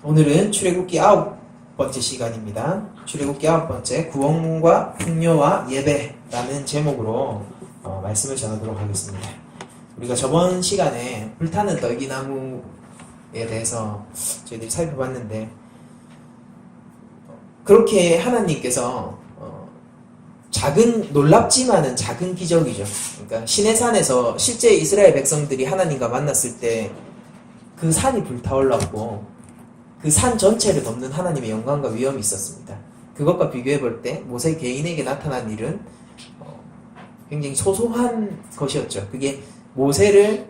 오늘은 출애굽기 9번째 시간입니다. 출애굽기 9번째 구원과 풍요와 예배라는 제목으로 말씀을 전하도록 하겠습니다. 우리가 저번 시간에 불타는 떨기나무에 대해서 저희들이 살펴봤는데, 그렇게 하나님께서 놀랍지만은 작은 기적이죠. 그러니까 시내산에서 실제 이스라엘 백성들이 하나님과 만났을 때 그 산이 불타올랐고 그 산 전체를 덮는 하나님의 영광과 위엄이 있었습니다. 그것과 비교해 볼 때 모세 개인에게 나타난 일은 굉장히 소소한 것이었죠. 그게 모세를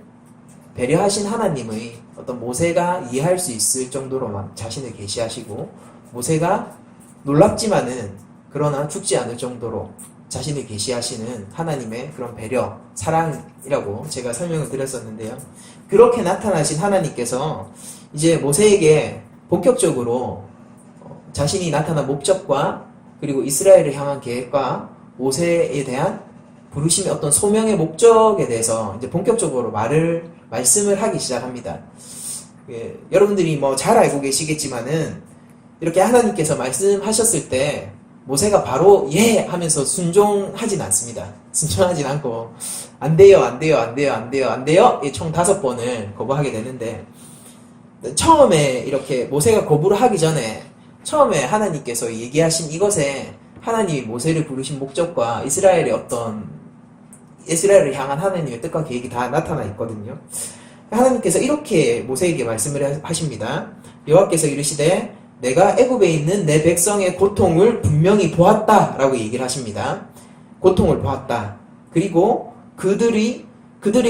배려하신 하나님의 어떤 모세가 이해할 수 있을 정도로만 자신을 계시하시고, 모세가 놀랍지만은 그러나 죽지 않을 정도로 자신을 계시하시는 하나님의 그런 배려, 사랑이라고 제가 설명을 드렸었는데요. 그렇게 나타나신 하나님께서 이제 모세에게 본격적으로 자신이 나타난 목적과 그리고 이스라엘을 향한 계획과 모세에 대한 부르심의 어떤 소명의 목적에 대해서 이제 본격적으로 말씀을 하기 시작합니다. 여러분들이 잘 알고 계시겠지만은 이렇게 하나님께서 말씀하셨을 때 모세가 바로 예 하면서 순종하진 않습니다. 순종하진 않고 안 돼요 총 5번을 거부하게 되는데, 처음에 이렇게 모세가 거부를 하기 전에 처음에 하나님께서 얘기하신 이것에 하나님이 모세를 부르신 목적과 이스라엘을 향한 하나님의 뜻과 계획이 다 나타나 있거든요. 하나님께서 이렇게 모세에게 말씀을 하십니다. 여호와께서 이르시되 내가 애굽에 있는 내 백성의 고통을 분명히 보았다 라고 얘기를 하십니다. 고통을 보았다. 그리고 그들이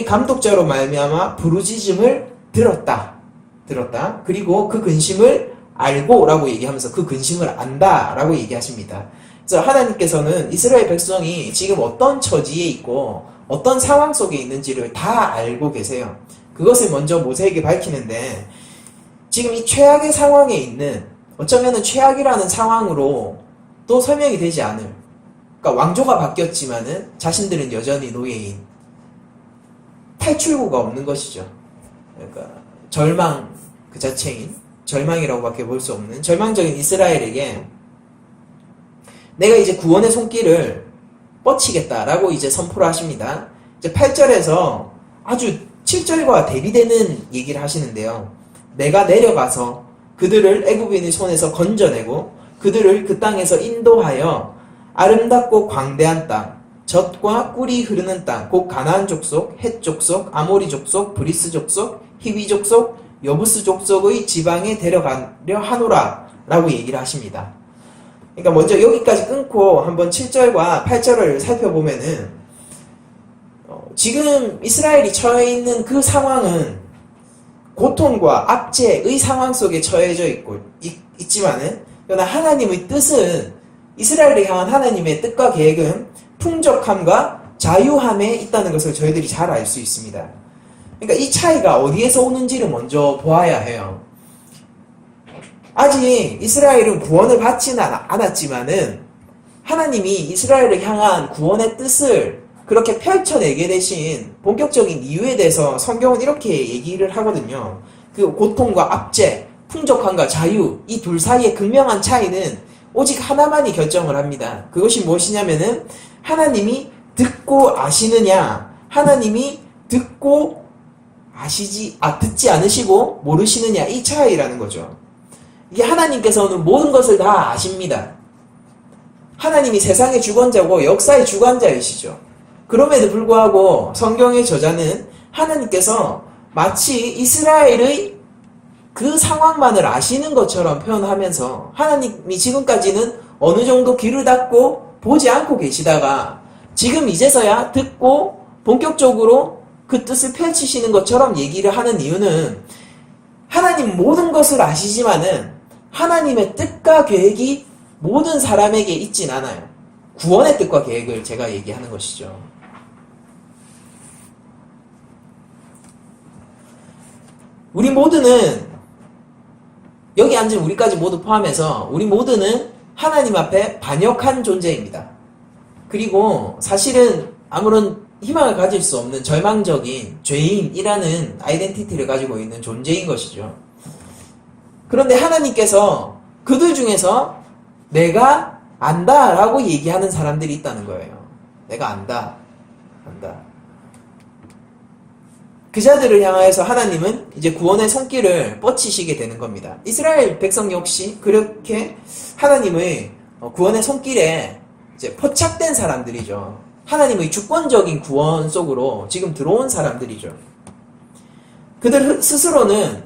감독자로 말미암아 부르짖음을 들었다. 그리고 그 근심을 알고 라고 얘기하면서 그 근심을 안다 라고 얘기하십니다. 그래서 하나님께서는 이스라엘 백성이 지금 어떤 처지에 있고 어떤 상황 속에 있는지를 다 알고 계세요. 그것을 먼저 모세에게 밝히는데, 지금 이 최악의 상황에 있는, 어쩌면은 최악이라는 상황으로 또 설명이 되지 않을, 그러니까 왕조가 바뀌었지만은 자신들은 여전히 노예인, 탈출구가 없는 것이죠. 그러니까 절망 그 자체인, 절망이라고밖에 볼 수 없는 절망적인 이스라엘에게 내가 이제 구원의 손길을 뻗치겠다라고 이제 선포를 하십니다. 이제 8절에서 아주 7절과 대비되는 얘기를 하시는데요. 내가 내려가서 그들을 애굽인의 손에서 건져내고 그들을 그 땅에서 인도하여 아름답고 광대한 땅, 젖과 꿀이 흐르는 땅, 곧 가나안 족속, 헷 족속, 아모리 족속, 브리스 족속, 히위 족속, 여부스 족속의 지방에 데려가려 하노라 라고 얘기를 하십니다. 그러니까 먼저 여기까지 끊고 한번 7절과 8절을 살펴보면은 지금 이스라엘이 처해 있는 그 상황은 고통과 압제의 상황 속에 처해져 있지만은, 그러나 하나님의 뜻은, 이스라엘을 향한 하나님의 뜻과 계획은 풍족함과 자유함에 있다는 것을 저희들이 잘 알 수 있습니다. 그러니까 이 차이가 어디에서 오는지를 먼저 보아야 해요. 아직 이스라엘은 구원을 받지는 않았지만은 하나님이 이스라엘을 향한 구원의 뜻을 그렇게 펼쳐내게 되신 본격적인 이유에 대해서 성경은 이렇게 얘기를 하거든요. 그 고통과 압제, 풍족함과 자유, 이 둘 사이의 극명한 차이는 오직 하나만이 결정을 합니다. 그것이 무엇이냐면은 하나님이 듣고 아시느냐, 하나님이 듣지 않으시고 모르시느냐, 이 차이라는 거죠. 이게 하나님께서는 모든 것을 다 아십니다. 하나님이 세상의 주권자고 역사의 주관자이시죠. 그럼에도 불구하고 성경의 저자는 하나님께서 마치 이스라엘의 그 상황만을 아시는 것처럼 표현하면서, 하나님이 지금까지는 어느 정도 귀를 닫고 보지 않고 계시다가 지금 이제서야 듣고 본격적으로 그 뜻을 펼치시는 것처럼 얘기를 하는 이유는, 하나님 모든 것을 아시지만은 하나님의 뜻과 계획이 모든 사람에게 있진 않아요. 구원의 뜻과 계획을 제가 얘기하는 것이죠. 우리 모두는, 여기 앉은 우리까지 모두 포함해서 우리 모두는 하나님 앞에 반역한 존재입니다. 그리고 사실은 아무런 희망을 가질 수 없는 절망적인 죄인이라는 아이덴티티를 가지고 있는 존재인 것이죠. 그런데 하나님께서 그들 중에서 내가 안다 라고 얘기하는 사람들이 있다는 거예요. 내가 안다. 그 자들을 향하여서 하나님은 이제 구원의 손길을 뻗치시게 되는 겁니다. 이스라엘 백성 역시 그렇게 하나님의 구원의 손길에 이제 포착된 사람들이죠. 하나님의 주권적인 구원 속으로 지금 들어온 사람들이죠. 그들 스스로는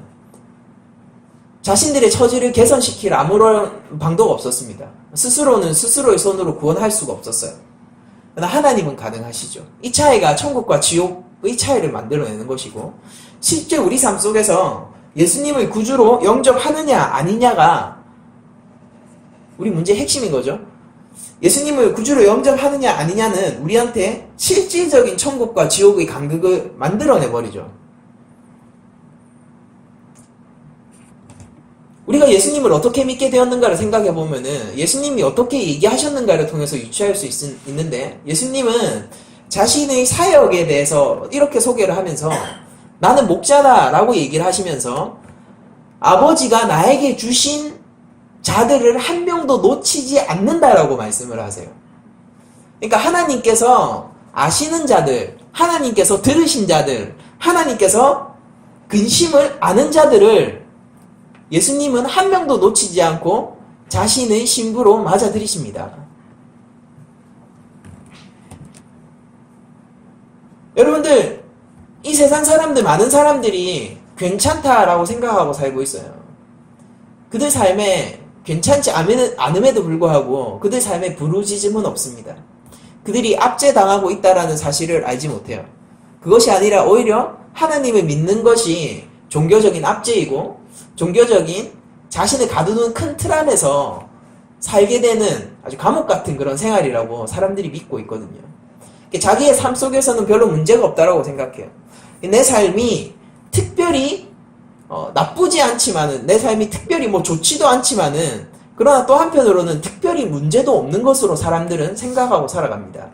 자신들의 처지를 개선시킬 아무런 방도가 없었습니다. 스스로는 스스로의 손으로 구원할 수가 없었어요. 그러나 하나님은 가능하시죠. 이 차이가 천국과 지옥의 차이를 만들어내는 것이고, 실제 우리 삶 속에서 예수님을 구주로 영접하느냐 아니냐가 우리 문제의 핵심인 거죠. 예수님을 구주로 영접하느냐 아니냐는 우리한테 실질적인 천국과 지옥의 간극을 만들어내버리죠. 우리가 예수님을 어떻게 믿게 되었는가를 생각해보면은 예수님이 어떻게 얘기하셨는가를 통해서 유추할 수 있는데, 예수님은 자신의 사역에 대해서 이렇게 소개를 하면서 나는 목자다 라고 얘기를 하시면서 아버지가 나에게 주신 자들을 한 명도 놓치지 않는다라고 말씀을 하세요. 그러니까 하나님께서 아시는 자들, 하나님께서 들으신 자들, 하나님께서 근심을 아는 자들을 예수님은 한 명도 놓치지 않고 자신의 신부로 맞아들이십니다. 여러분들, 이 세상 사람들, 많은 사람들이 괜찮다라고 생각하고 살고 있어요. 그들 삶에 괜찮지 않음에도 불구하고 그들 삶에 부르짖음은 없습니다. 그들이 압제당하고 있다는 사실을 알지 못해요. 그것이 아니라 오히려 하나님을 믿는 것이 종교적인 압제이고 종교적인 자신을 가두는 큰 틀 안에서 살게 되는 아주 감옥 같은 그런 생활이라고 사람들이 믿고 있거든요. 자기의 삶 속에서는 별로 문제가 없다라고 생각해요. 내 삶이 특별히 나쁘지 않지만은, 내 삶이 특별히 좋지도 않지만은, 그러나 또 한편으로는 특별히 문제도 없는 것으로 사람들은 생각하고 살아갑니다.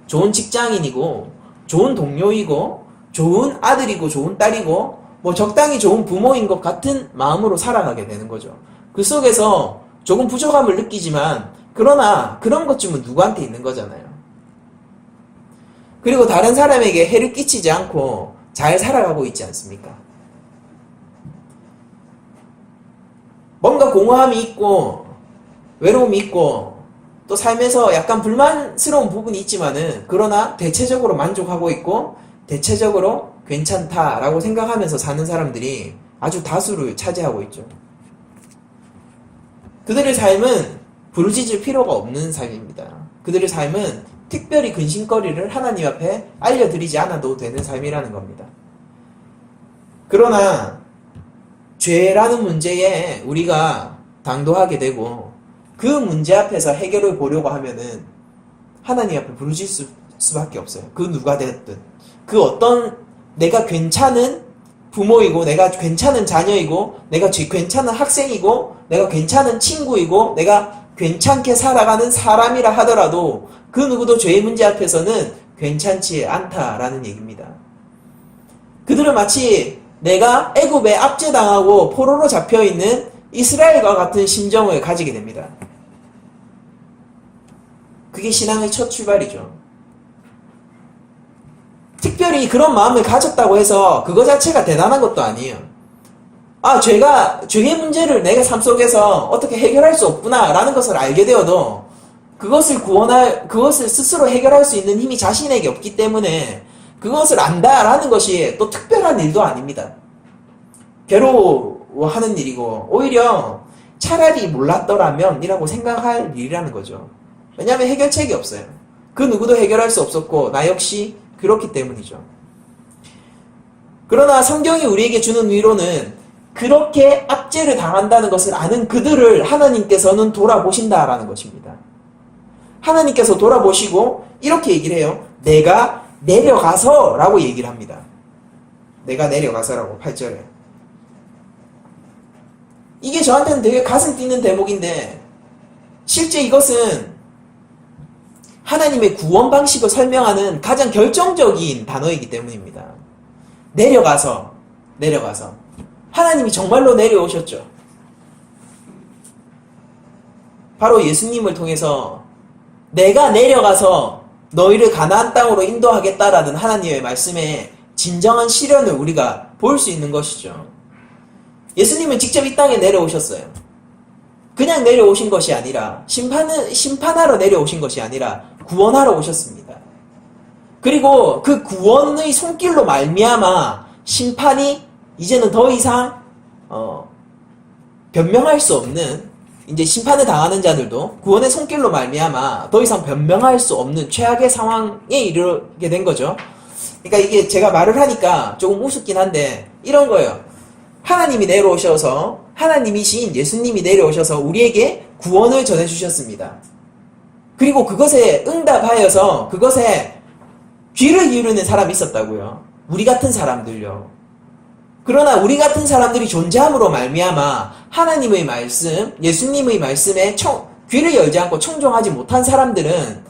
좋은 직장인이고 좋은 동료이고 좋은 아들이고 좋은 딸이고 적당히 좋은 부모인 것 같은 마음으로 살아가게 되는 거죠. 그 속에서 조금 부족함을 느끼지만 그러나 그런 것쯤은 누구한테 있는 거잖아요. 그리고 다른 사람에게 해를 끼치지 않고 잘 살아가고 있지 않습니까? 뭔가 공허함이 있고 외로움이 있고 또 삶에서 약간 불만스러운 부분이 있지만은 그러나 대체적으로 만족하고 있고 대체적으로 괜찮다라고 생각하면서 사는 사람들이 아주 다수를 차지하고 있죠. 그들의 삶은 부르짖을 필요가 없는 삶입니다. 그들의 삶은 특별히 근심거리를 하나님 앞에 알려드리지 않아도 되는 삶이라는 겁니다. 그러나 죄라는 문제에 우리가 당도하게 되고 그 문제 앞에서 해결을 보려고 하면은 하나님 앞에 부르짖을 수밖에 없어요. 그 누가 됐든. 그 어떤 내가 괜찮은 부모이고 내가 괜찮은 자녀이고 내가 괜찮은 학생이고 내가 괜찮은 친구이고 내가 괜찮게 살아가는 사람이라 하더라도 그 누구도 죄의 문제 앞에서는 괜찮지 않다라는 얘기입니다. 그들은 마치 내가 애굽에 압제당하고 포로로 잡혀있는 이스라엘과 같은 심정을 가지게 됩니다. 그게 신앙의 첫 출발이죠. 특별히 그런 마음을 가졌다고 해서 그거 자체가 대단한 것도 아니에요. 죄의 문제를 내가 삶 속에서 어떻게 해결할 수 없구나 라는 것을 알게 되어도 그것을 스스로 해결할 수 있는 힘이 자신에게 없기 때문에 그것을 안다라는 것이 또 특별한 일도 아닙니다. 괴로워하는 일이고 오히려 차라리 몰랐더라면 이라고 생각할 일이라는 거죠. 왜냐하면 해결책이 없어요. 그 누구도 해결할 수 없었고 나 역시 그렇기 때문이죠. 그러나 성경이 우리에게 주는 위로는 그렇게 압제를 당한다는 것을 아는 그들을 하나님께서는 돌아보신다라는 것입니다. 하나님께서 돌아보시고 이렇게 얘기를 해요. 내가 내려가서 라고 얘기를 합니다. 내가 내려가서라고 8절에. 이게 저한테는 되게 가슴 뛰는 대목인데 실제 이것은 하나님의 구원 방식을 설명하는 가장 결정적인 단어이기 때문입니다. 내려가서 하나님이 정말로 내려오셨죠. 바로 예수님을 통해서 내가 내려가서 너희를 가나안 땅으로 인도하겠다라는 하나님의 말씀의 진정한 실현을 우리가 볼 수 있는 것이죠. 예수님은 직접 이 땅에 내려오셨어요. 그냥 내려오신 것이 아니라 심판하러 내려오신 것이 아니라 구원하러 오셨습니다. 그리고 그 구원의 손길로 말미암아 심판이 이제는 더 이상 변명할 수 없는, 이제 심판을 당하는 자들도 구원의 손길로 말미암아 더 이상 변명할 수 없는 최악의 상황에 이르게 된 거죠. 그러니까 이게 제가 말을 하니까 조금 우습긴 한데 이런 거예요. 하나님이 내려오셔서, 하나님이신 예수님이 내려오셔서 우리에게 구원을 전해주셨습니다. 그리고 그것에 응답하여서 그것에 귀를 기울이는 사람이 있었다고요. 우리 같은 사람들요. 그러나 우리 같은 사람들이 존재함으로 말미암아 하나님의 말씀, 예수님의 말씀에 귀를 열지 않고 청종하지 못한 사람들은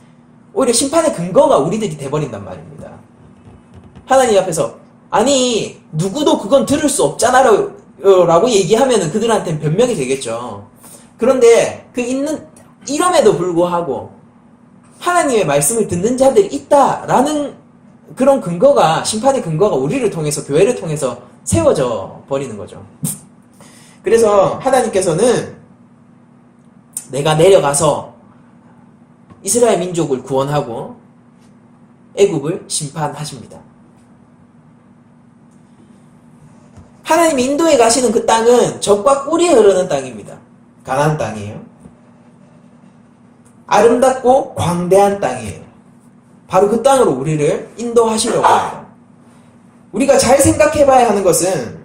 오히려 심판의 근거가 우리들이 돼버린단 말입니다. 하나님 앞에서 아니 누구도 그건 들을 수 없잖아 라고 얘기하면은 그들한테는 변명이 되겠죠. 그런데 이럼에도 불구하고 하나님의 말씀을 듣는 자들이 있다라는 그런 근거가, 심판의 근거가 우리를 통해서, 교회를 통해서 세워져 버리는 거죠. 그래서 하나님께서는 내가 내려가서 이스라엘 민족을 구원하고 애굽을 심판하십니다. 하나님이 인도에 가시는 그 땅은 젖과 꿀이 흐르는 땅입니다. 가나안 땅이에요. 아름답고 광대한 땅이에요. 바로 그 땅으로 우리를 인도하시려고 합니다. 우리가 잘 생각해봐야 하는 것은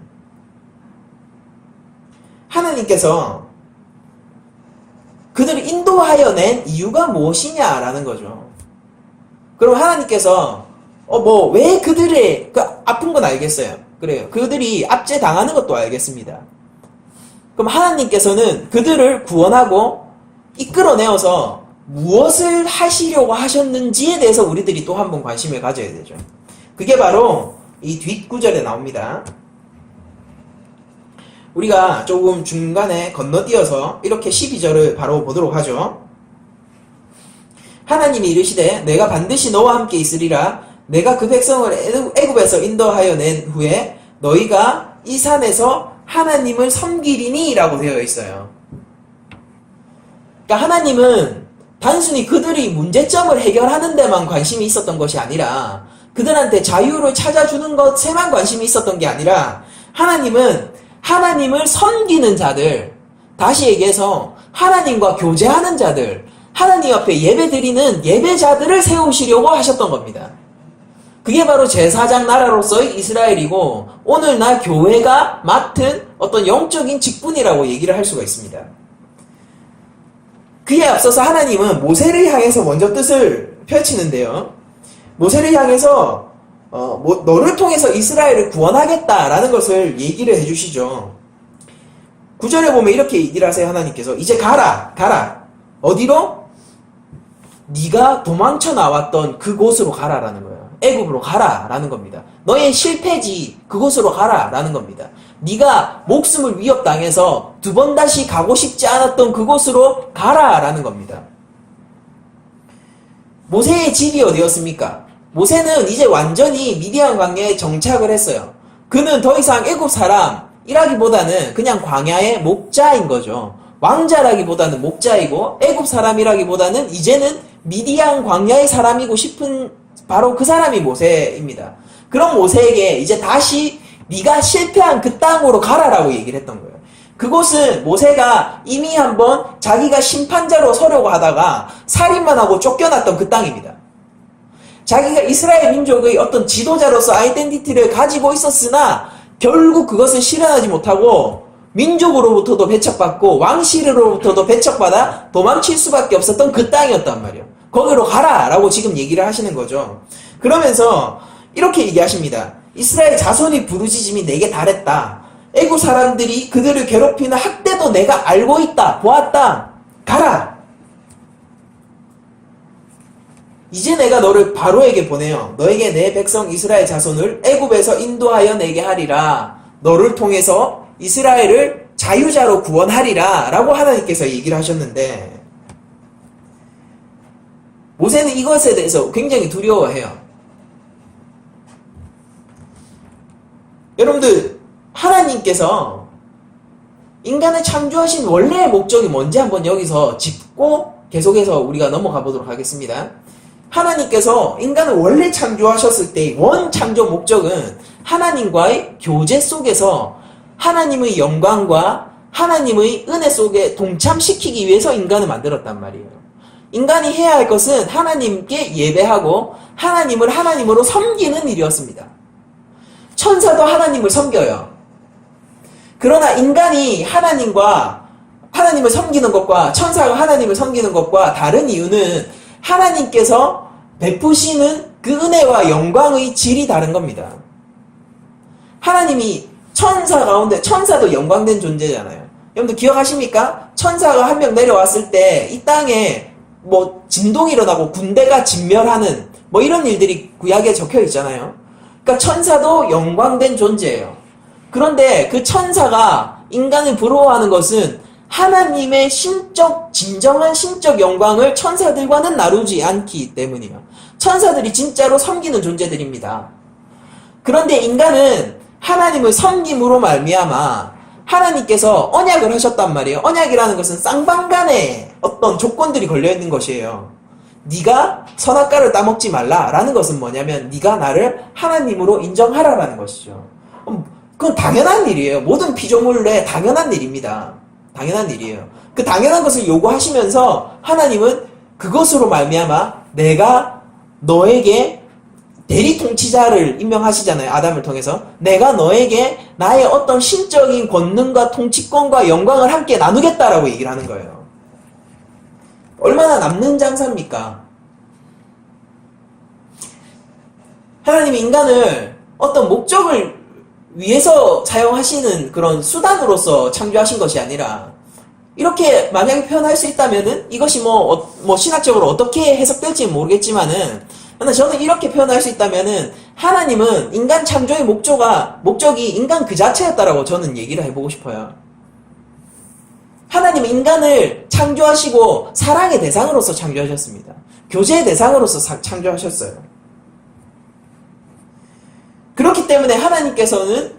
하나님께서 그들을 인도하여 낸 이유가 무엇이냐라는 거죠. 그럼 하나님께서 왜 그들의 아픈 건 알겠어요. 그래요. 그들이 압제당하는 것도 알겠습니다. 그럼 하나님께서는 그들을 구원하고 이끌어내어서 무엇을 하시려고 하셨는지에 대해서 우리들이 또 한 번 관심을 가져야 되죠. 그게 바로 이 뒷구절에 나옵니다. 우리가 조금 중간에 건너뛰어서 이렇게 12절을 바로 보도록 하죠. 하나님이 이르시되 내가 반드시 너와 함께 있으리라. 내가 그 백성을 애굽에서 인도하여 낸 후에 너희가 이 산에서 하나님을 섬기리니 라고 되어 있어요. 그러니까 하나님은 단순히 그들이 문제점을 해결하는 데만 관심이 있었던 것이 아니라 그들한테 자유를 찾아주는 것에만 관심이 있었던 게 아니라 하나님은 하나님을 섬기는 자들, 다시 얘기해서 하나님과 교제하는 자들, 하나님 앞에 예배드리는 예배자들을 세우시려고 하셨던 겁니다. 그게 바로 제사장 나라로서의 이스라엘이고 오늘날 교회가 맡은 어떤 영적인 직분이라고 얘기를 할 수가 있습니다. 그에 앞서서 하나님은 모세를 향해서 먼저 뜻을 펼치는데요. 모세를 향해서 너를 통해서 이스라엘을 구원하겠다라는 것을 얘기를 해주시죠. 9절에 보면 이렇게 얘기를 하세요. 하나님께서 이제 가라. 어디로? 네가 도망쳐 나왔던 그곳으로 가라라는 거예요. 애굽으로 가라라는 겁니다. 너의 실패지 그곳으로 가라라는 겁니다. 네가 목숨을 위협당해서 두 번 다시 가고 싶지 않았던 그곳으로 가라라는 겁니다. 모세의 집이 어디였습니까? 모세는 이제 완전히 미디안 광야에 정착을 했어요. 그는 더 이상 애굽 사람이라기보다는 그냥 광야의 목자인 거죠. 왕자라기보다는 목자이고 애굽 사람이라기보다는 이제는 미디안 광야의 사람이고 싶은 바로 그 사람이 모세입니다. 그런 모세에게 이제 다시 네가 실패한 그 땅으로 가라라고 얘기를 했던 거예요. 그곳은 모세가 이미 한번 자기가 심판자로 서려고 하다가 살인만 하고 쫓겨났던 그 땅입니다. 자기가 이스라엘 민족의 어떤 지도자로서 아이덴티티를 가지고 있었으나 결국 그것을 실현하지 못하고 민족으로부터도 배척받고 왕실로부터도 배척받아 도망칠 수밖에 없었던 그 땅이었단 말이에요. 거기로 가라라고 지금 얘기를 하시는 거죠. 그러면서 이렇게 얘기하십니다. 이스라엘 자손이 부르짖음이 내게 달했다. 애굽 사람들이 그들을 괴롭히는 학대도 내가 알고 있다. 보았다. 가라. 이제 내가 너를 바로에게 보내어 너에게 내 백성 이스라엘 자손을 애굽에서 인도하여 내게 하리라. 너를 통해서 이스라엘을 자유자로 구원하리라 라고 하나님께서 얘기를 하셨는데 모세는 이것에 대해서 굉장히 두려워해요. 여러분들, 하나님께서 인간을 창조하신 원래의 목적이 뭔지 한번 여기서 짚고 계속해서 우리가 넘어가 보도록 하겠습니다. 하나님께서 인간을 원래 창조하셨을 때 원 창조 목적은 하나님과의 교제 속에서 하나님의 영광과 하나님의 은혜 속에 동참시키기 위해서 인간을 만들었단 말이에요. 인간이 해야 할 것은 하나님께 예배하고 하나님을 하나님으로 섬기는 일이었습니다. 천사도 하나님을 섬겨요. 그러나 인간이 하나님을 섬기는 것과 천사가 하나님을 섬기는 것과 다른 이유는 하나님께서 베푸시는 그 은혜와 영광의 질이 다른 겁니다. 하나님이 천사 가운데, 천사도 영광된 존재잖아요. 여러분들 기억하십니까? 천사가 한 명 내려왔을 때 이 땅에 뭐 진동이 일어나고 군대가 진멸하는 뭐 이런 일들이 구약에 적혀 있잖아요. 그러니까 천사도 영광된 존재예요. 그런데 그 천사가 인간을 부러워하는 것은 하나님의 진정한 신적 영광을 천사들과는 나누지 않기 때문이에요. 천사들이 진짜로 섬기는 존재들입니다. 그런데 인간은 하나님을 섬김으로 말미암아 하나님께서 언약을 하셨단 말이에요. 언약이라는 것은 쌍방간에 어떤 조건들이 걸려있는 것이에요. 네가 선악과를 따먹지 말라라는 것은 뭐냐면 네가 나를 하나님으로 인정하라라는 것이죠. 그건 당연한 일이에요. 모든 피조물의 당연한 일입니다. 당연한 일이에요. 그 당연한 것을 요구하시면서 하나님은 그것으로 말미암아 내가 너에게 대리 통치자를 임명하시잖아요. 아담을 통해서. 내가 너에게 나의 어떤 신적인 권능과 통치권과 영광을 함께 나누겠다라고 얘기를 하는 거예요. 얼마나 남는 장사입니까? 하나님이 인간을 어떤 목적을 위해서 사용하시는 그런 수단으로서 창조하신 것이 아니라 이렇게 만약에 표현할 수 있다면은 이것이 뭐 신학적으로 어떻게 해석될지는 모르겠지만은 저는 이렇게 표현할 수 있다면은 하나님은 인간 창조의 목적이 인간 그 자체였다라고 저는 얘기를 해보고 싶어요. 하나님은 인간을 창조하시고 사랑의 대상으로서 창조하셨습니다. 교제의 대상으로서 창조하셨어요. 그렇기 때문에 하나님께서는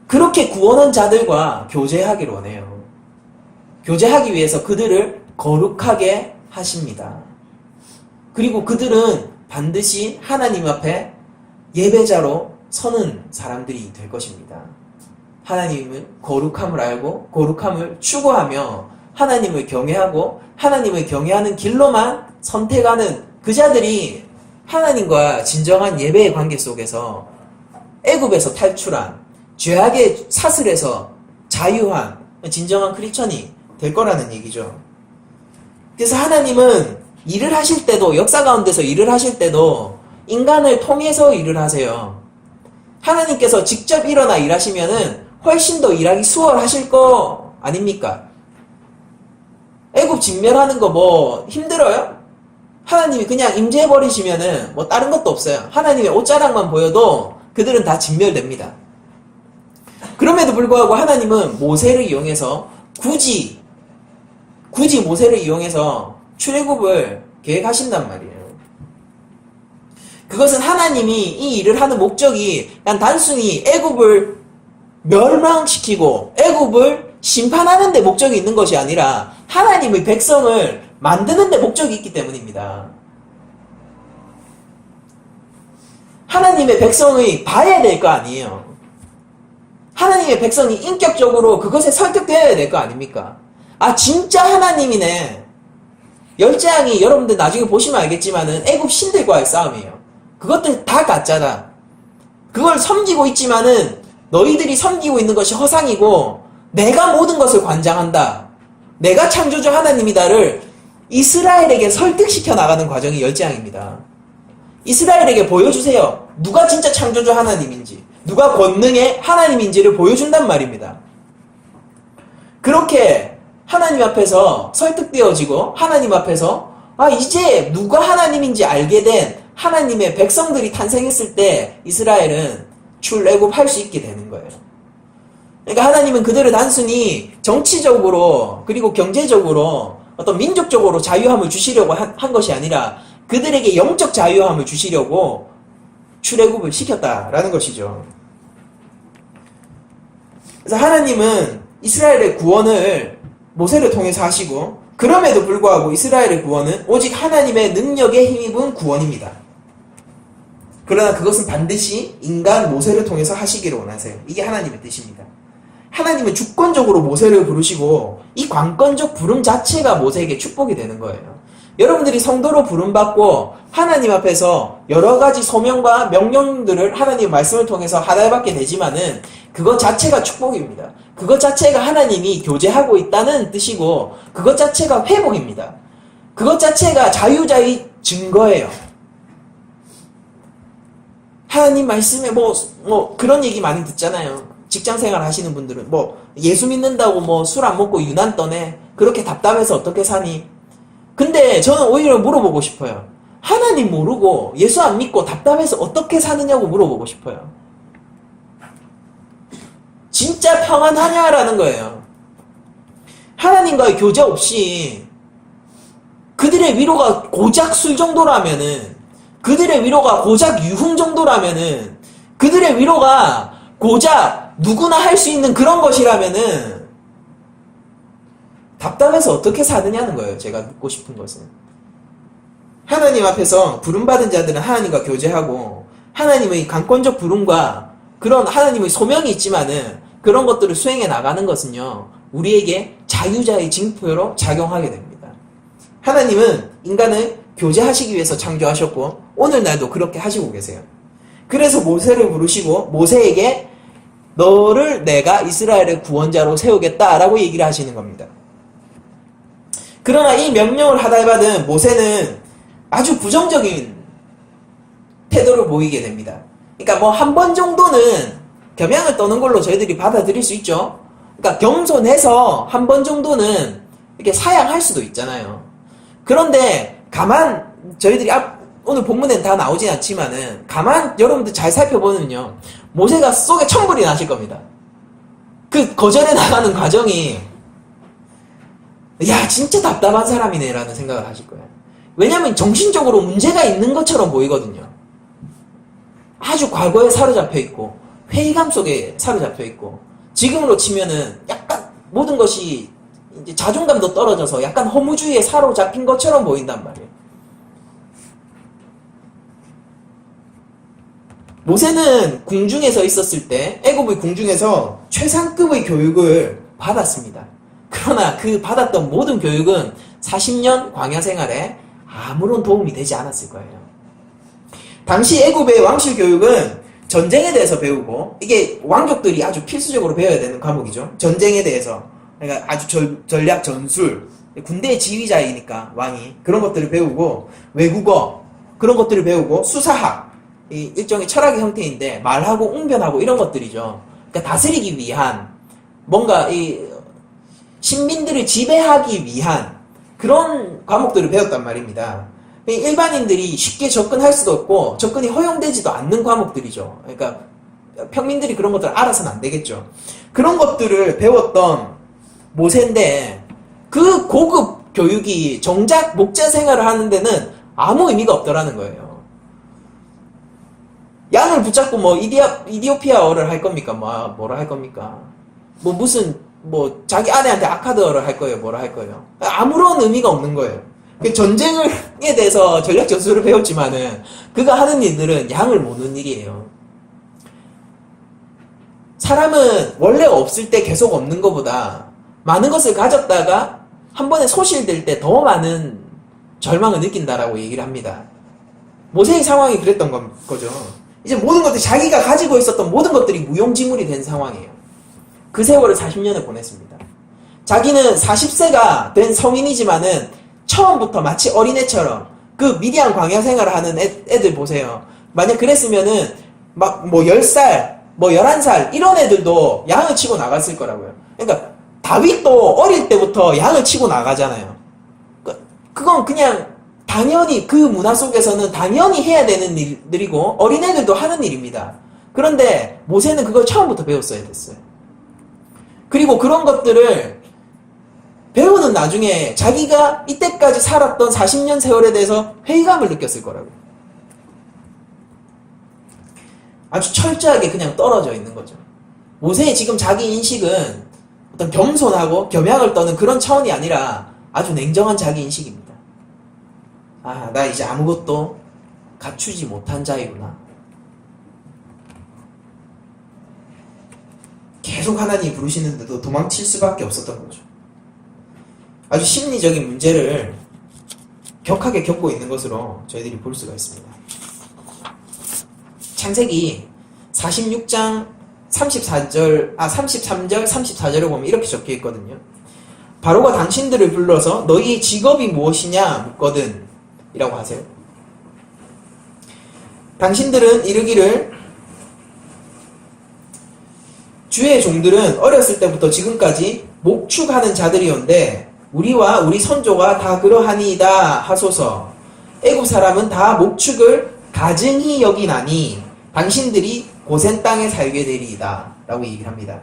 그렇게 구원한 자들과 교제하기를 원해요. 교제하기 위해서 그들을 거룩하게 하십니다. 그리고 그들은 반드시 하나님 앞에 예배자로 서는 사람들이 될 것입니다. 하나님은 거룩함을 알고 거룩함을 추구하며 하나님을 경외하고 하나님을 경외하는 길로만 선택하는 그 자들이 하나님과 진정한 예배의 관계 속에서 애굽에서 탈출한 죄악의 사슬에서 자유한 진정한 크리스천이 될 거라는 얘기죠. 그래서 하나님은 일을 하실 때도, 역사 가운데서 일을 하실 때도 인간을 통해서 일을 하세요. 하나님께서 직접 일어나 일하시면은 훨씬 더 일하기 수월하실 거 아닙니까? 애굽 진멸하는 거 뭐 힘들어요? 하나님이 그냥 임재해버리시면은 뭐 다른 것도 없어요. 하나님의 옷자락만 보여도 그들은 다 진멸됩니다. 그럼에도 불구하고 하나님은 모세를 이용해서 굳이 모세를 이용해서 출애굽을 계획하신단 말이에요. 그것은 하나님이 이 일을 하는 목적이 그냥 단순히 애굽을 멸망시키고 애굽을 심판하는 데 목적이 있는 것이 아니라 하나님의 백성을 만드는 데 목적이 있기 때문입니다. 하나님의 백성이 봐야 될 거 아니에요. 하나님의 백성이 인격적으로 그것에 설득되어야 될 거 아닙니까? 아, 진짜 하나님이네. 열재앙이 여러분들 나중에 보시면 알겠지만은 애굽 신들과의 싸움이에요. 그것들 다 가짜다. 그걸 섬기고 있지만은 너희들이 섬기고 있는 것이 허상이고 내가 모든 것을 관장한다. 내가 창조주 하나님이다를 이스라엘에게 설득시켜 나가는 과정이 열재앙입니다. 이스라엘에게 보여주세요. 누가 진짜 창조주 하나님인지, 누가 권능의 하나님인지를 보여준단 말입니다. 그렇게 하나님 앞에서 설득되어지고 하나님 앞에서 이제 누가 하나님인지 알게 된 하나님의 백성들이 탄생했을 때 이스라엘은 출애굽할 수 있게 되는 거예요. 그러니까 하나님은 그들을 단순히 정치적으로 그리고 경제적으로 어떤 민족적으로 자유함을 주시려고 한 것이 아니라 그들에게 영적 자유함을 주시려고 출애굽을 시켰다라는 것이죠. 그래서 하나님은 이스라엘의 구원을 모세를 통해서 하시고, 그럼에도 불구하고 이스라엘의 구원은 오직 하나님의 능력에 힘입은 구원입니다. 그러나 그것은 반드시 인간 모세를 통해서 하시기를 원하세요. 이게 하나님의 뜻입니다. 하나님은 주권적으로 모세를 부르시고 이 관건적 부름 자체가 모세에게 축복이 되는 거예요. 여러분들이 성도로 부름받고 하나님 앞에서 여러 가지 소명과 명령들을 하나님의 말씀을 통해서 하달받게 되지만은 그것 자체가 축복입니다. 그것 자체가 하나님이 교제하고 있다는 뜻이고 그것 자체가 회복입니다. 그것 자체가 자유자의 증거예요. 하나님 말씀에 뭐 그런 얘기 많이 듣잖아요. 직장생활 하시는 분들은 예수 믿는다고 술 안 먹고 유난 떠네. 그렇게 답답해서 어떻게 사니? 근데 저는 오히려 물어보고 싶어요. 하나님 모르고 예수 안 믿고 답답해서 어떻게 사느냐고 물어보고 싶어요. 진짜 평안하냐라는 거예요. 하나님과의 교제 없이 그들의 위로가 고작 술 정도라면은, 그들의 위로가 고작 유흥 정도라면은, 그들의 위로가 고작 누구나 할 수 있는 그런 것이라면은 답답해서 어떻게 사느냐는 거예요. 제가 묻고 싶은 것은. 하나님 앞에서 부름받은 자들은 하나님과 교제하고 하나님의 강권적 부름과 그런 하나님의 소명이 있지만은 그런 것들을 수행해 나가는 것은요, 우리에게 자유자의 징표로 작용하게 됩니다. 하나님은 인간을 교제하시기 위해서 창조하셨고 오늘날도 그렇게 하시고 계세요. 그래서 모세를 부르시고 모세에게 너를 내가 이스라엘의 구원자로 세우겠다라고 얘기를 하시는 겁니다. 그러나 이 명령을 하달받은 모세는 아주 부정적인 태도를 보이게 됩니다. 그러니까 한 번 정도는 겸양을 떠는 걸로 저희들이 받아들일 수 있죠. 그러니까 겸손해서 한 번 정도는 이렇게 사양할 수도 있잖아요. 그런데 저희들이 오늘 본문엔 다 나오진 않지만은 여러분들 잘 살펴보면요, 모세가 속에 천불이 나실 겁니다. 그 거절해 나가는 과정이 진짜 답답한 사람이네 라는 생각을 하실 거예요. 왜냐면 정신적으로 문제가 있는 것처럼 보이거든요. 아주 과거에 사로잡혀 있고 회의감 속에 사로잡혀 있고 지금으로 치면은 약간 모든 것이 이제 자존감도 떨어져서 약간 허무주의에 사로잡힌 것처럼 보인단 말이에요. 모세는 궁중에서 있었을 때 애굽의 궁중에서 최상급의 교육을 받았습니다. 그러나 그 받았던 모든 교육은 40년 광야 생활에 아무런 도움이 되지 않았을 거예요. 당시 애굽의 왕실 교육은 전쟁에 대해서 배우고, 이게 왕족들이 아주 필수적으로 배워야 되는 과목이죠. 전쟁에 대해서. 그러니까 아주 전략, 전술, 군대의 지휘자이니까 왕이 그런 것들을 배우고, 외국어 그런 것들을 배우고, 수사학, 이 일종의 철학의 형태인데 말하고 웅변하고 이런 것들이죠. 그러니까 다스리기 위한, 뭔가 이 신민들을 지배하기 위한 그런 과목들을 배웠단 말입니다. 일반인들이 쉽게 접근할 수도 없고 접근이 허용되지도 않는 과목들이죠. 그러니까 평민들이 그런 것들을 알아서는 안 되겠죠. 그런 것들을 배웠던 모세인데 그 고급 교육이 정작 목자 생활을 하는 데는 아무 의미가 없더라는 거예요. 양을 붙잡고 이디오피아어를 할 겁니까? 뭐라 할 겁니까? 자기 아내한테 아카드어를 할 거예요? 뭐라 할 거예요? 아무런 의미가 없는 거예요. 전쟁에 대해서 전략 전술을 배웠지만은 그가 하는 일들은 양을 모는 일이에요. 사람은 원래 없을 때 계속 없는 것보다 많은 것을 가졌다가 한 번에 소실될 때 더 많은 절망을 느낀다라고 얘기를 합니다. 모세의 상황이 그랬던 거죠. 이제 모든 것들이 자기가 가지고 있었던 모든 것들이 무용지물이 된 상황이에요. 그 세월을 40년을 보냈습니다. 자기는 40세가 된 성인이지만은 처음부터 마치 어린애처럼 그 미디안 광야 생활을 하는 애들 보세요. 만약 그랬으면은 10살, 11살 이런 애들도 양을 치고 나갔을 거라고요. 그러니까 다윗도 어릴 때부터 양을 치고 나가잖아요. 그건 그냥 당연히 그 문화 속에서는 당연히 해야 되는 일들이고 어린애들도 하는 일입니다. 그런데 모세는 그걸 처음부터 배웠어야 됐어요. 그리고 그런 것들을 배우는 바로는 나중에 자기가 이때까지 살았던 40년 세월에 대해서 회의감을 느꼈을 거라고. 아주 철저하게 그냥 떨어져 있는 거죠. 모세의 지금 자기 인식은 어떤 겸손하고 겸양을 떠는 그런 차원이 아니라 아주 냉정한 자기 인식입니다. 아, 나 이제 아무것도 갖추지 못한 자이구나. 계속 하나님이 부르시는데도 도망칠 수밖에 없었던 거죠. 아주 심리적인 문제를 격하게 겪고 있는 것으로 저희들이 볼 수가 있습니다. 창세기 46장 33절, 34절을 보면 이렇게 적혀 있거든요. 바로가 당신들을 불러서 너희의 직업이 무엇이냐 묻거든 이라고 하세요. 당신들은 이르기를 주의 종들은 어렸을 때부터 지금까지 목축하는 자들이온데 우리와 우리 선조가 다 그러하니이다 하소서. 애굽 사람은 다 목축을 가증히 여기나니 당신들이 고센 땅에 살게 되리이다 라고 얘기를 합니다.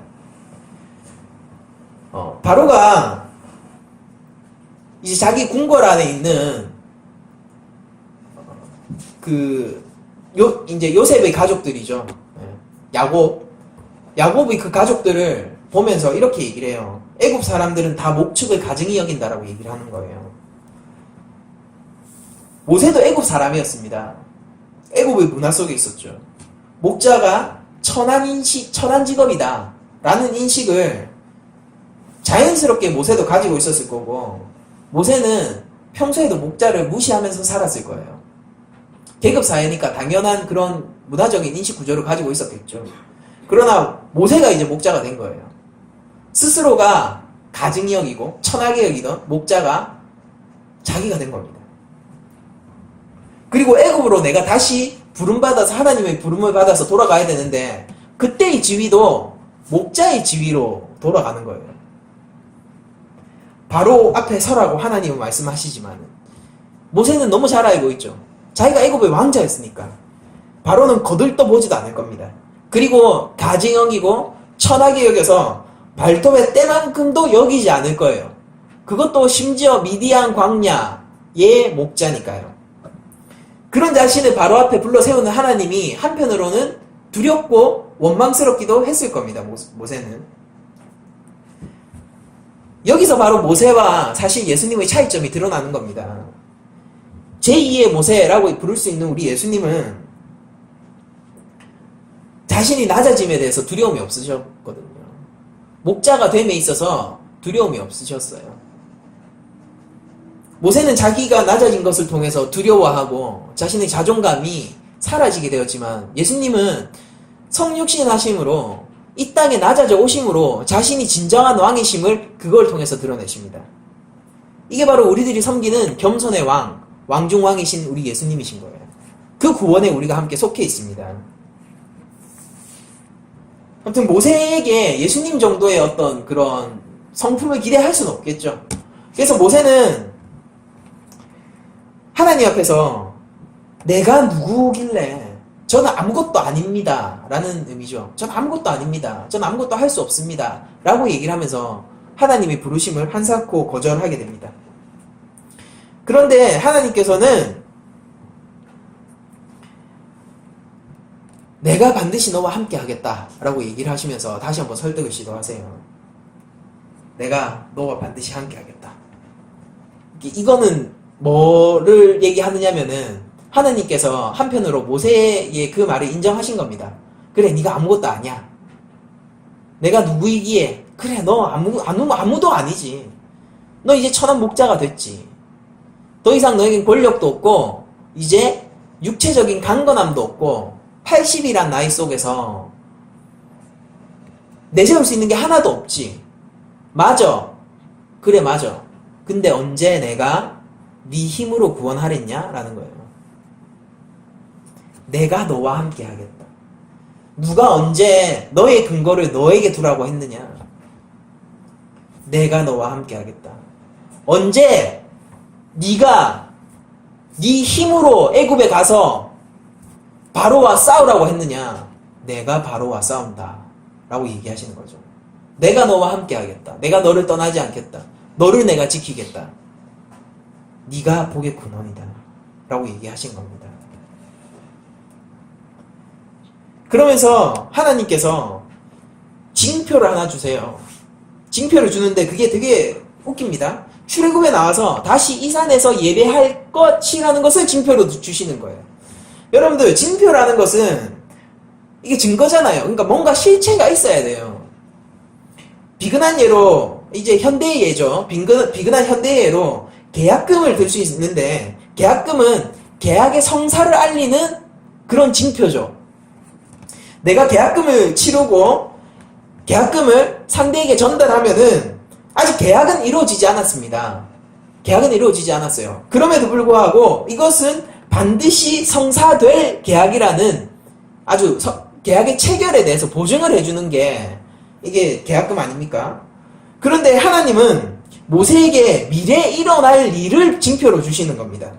바로가 이제 자기 궁궐 안에 있는 이제 요셉의 가족들이죠. 야곱이 그 가족들을 보면서 이렇게 얘기를 해요. 애굽 사람들은 다 목축을 가증히 여긴다라고 얘기를 하는 거예요. 모세도 애굽 사람이었습니다. 애굽의 문화 속에 있었죠. 목자가 천한 직업이다 라는 인식을 자연스럽게 모세도 가지고 있었을 거고, 모세는 평소에도 목자를 무시하면서 살았을 거예요. 계급 사회니까 당연한 그런 문화적인 인식 구조를 가지고 있었겠죠. 그러나 모세가 이제 목자가 된 거예요. 스스로가 가증히 여기고 천하게 여기던 목자가 자기가 된 겁니다. 그리고 애굽으로 내가 다시 부름받아서 하나님의 부름을 받아서 돌아가야 되는데 그때의 지위도 목자의 지위로 돌아가는 거예요. 바로 앞에 서라고 하나님은 말씀하시지만 모세는 너무 잘 알고 있죠. 자기가 애굽의 왕자였으니까 바로는 거들떠보지도 않을 겁니다. 그리고 가증히 여기고 천하게 여겨서 발톱의 때만큼도 여기지 않을 거예요. 그것도 심지어 미디안 광야의 목자니까요. 그런 자신을 바로 앞에 불러 세우는 하나님이 한편으로는 두렵고 원망스럽기도 했을 겁니다. 모세는. 여기서 바로 모세와 사실 예수님의 차이점이 드러나는 겁니다. 제2의 모세라고 부를 수 있는 우리 예수님은 자신이 낮아짐에 대해서 두려움이 없으셨거든요. 목자가 됨에 있어서 두려움이 없으셨어요. 모세는 자기가 낮아진 것을 통해서 두려워하고 자신의 자존감이 사라지게 되었지만 예수님은 성육신하심으로 이 땅에 낮아져 오심으로 자신이 진정한 왕이심을 그걸 통해서 드러내십니다. 이게 바로 우리들이 섬기는 겸손의 왕, 왕중왕이신 우리 예수님이신 거예요. 그 구원에 우리가 함께 속해 있습니다. 아무튼 모세에게 예수님 정도의 어떤 그런 성품을 기대할 수는 없겠죠. 그래서 모세는 하나님 앞에서 내가 누구길래 저는 아무것도 아닙니다 라는 의미죠. 저는 아무것도 아닙니다. 저는 아무것도 할 수 없습니다 라고 얘기를 하면서 하나님의 부르심을 한사코 거절하게 됩니다. 그런데 하나님께서는 내가 반드시 너와 함께 하겠다 라고 얘기를 하시면서 다시 한번 설득을 시도하세요. 내가 너와 반드시 함께 하겠다. 이거는 뭐를 얘기하느냐면은 하나님께서 한편으로 모세의 그 말을 인정하신 겁니다. 그래, 네가 아무것도 아니야. 내가 누구이기에? 그래, 너 아무도 아니지. 너 이제 천한 목자가 됐지. 더 이상 너에겐 권력도 없고 이제 육체적인 강건함도 없고 80이란 나이 속에서 내세울 수 있는 게 하나도 없지. 맞아. 그래, 맞아. 근데 언제 내가 네 힘으로 구원하랬냐? 라는 거예요. 내가 너와 함께 하겠다. 누가 언제 너의 근거를 너에게 두라고 했느냐? 내가 너와 함께 하겠다. 언제 네가 네 힘으로 애굽에 가서 바로와 싸우라고 했느냐? 내가 바로와 싸운다 라고 얘기하시는 거죠. 내가 너와 함께 하겠다. 내가 너를 떠나지 않겠다. 너를 내가 지키겠다. 네가 복의 근원이다. 라고 얘기하신 겁니다. 그러면서 하나님께서 징표를 하나 주세요. 징표를 주는데 그게 되게 웃깁니다. 출애굽에 나와서 다시 이 산에서 예배할 것이라는 것을 징표로 주시는 거예요. 여러분들, 징표라는 것은 이게 증거잖아요. 그러니까 뭔가 실체가 있어야 돼요. 비근한 예로, 이제 현대의 예죠. 비근한 현대의 예로 계약금을 들 수 있는데, 계약금은 계약의 성사를 알리는 그런 징표죠. 내가 계약금을 치르고 계약금을 상대에게 전달하면은 아직 계약은 이루어지지 않았습니다. 계약은 이루어지지 않았어요. 그럼에도 불구하고 이것은 반드시 성사될 계약이라는 아주 계약의 체결에 대해서 보증을 해주는 게 이게 계약금 아닙니까? 그런데 하나님은 모세에게 미래에 일어날 일을 징표로 주시는 겁니다.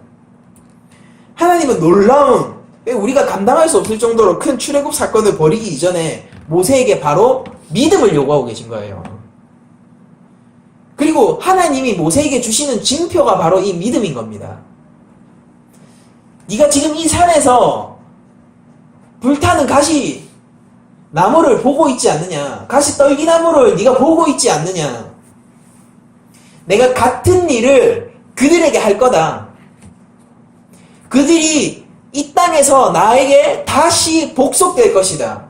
하나님은 놀라운, 우리가 감당할 수 없을 정도로 큰 출애굽 사건을 벌이기 이전에 모세에게 바로 믿음을 요구하고 계신 거예요. 그리고 하나님이 모세에게 주시는 징표가 바로 이 믿음인 겁니다. 네가 지금 이 산에서 불타는 가시 나무를 보고 있지 않느냐? 가시 떨기나무를 네가 보고 있지 않느냐? 내가 같은 일을 그들에게 할 거다. 그들이 이 땅에서 나에게 다시 복속될 것이다.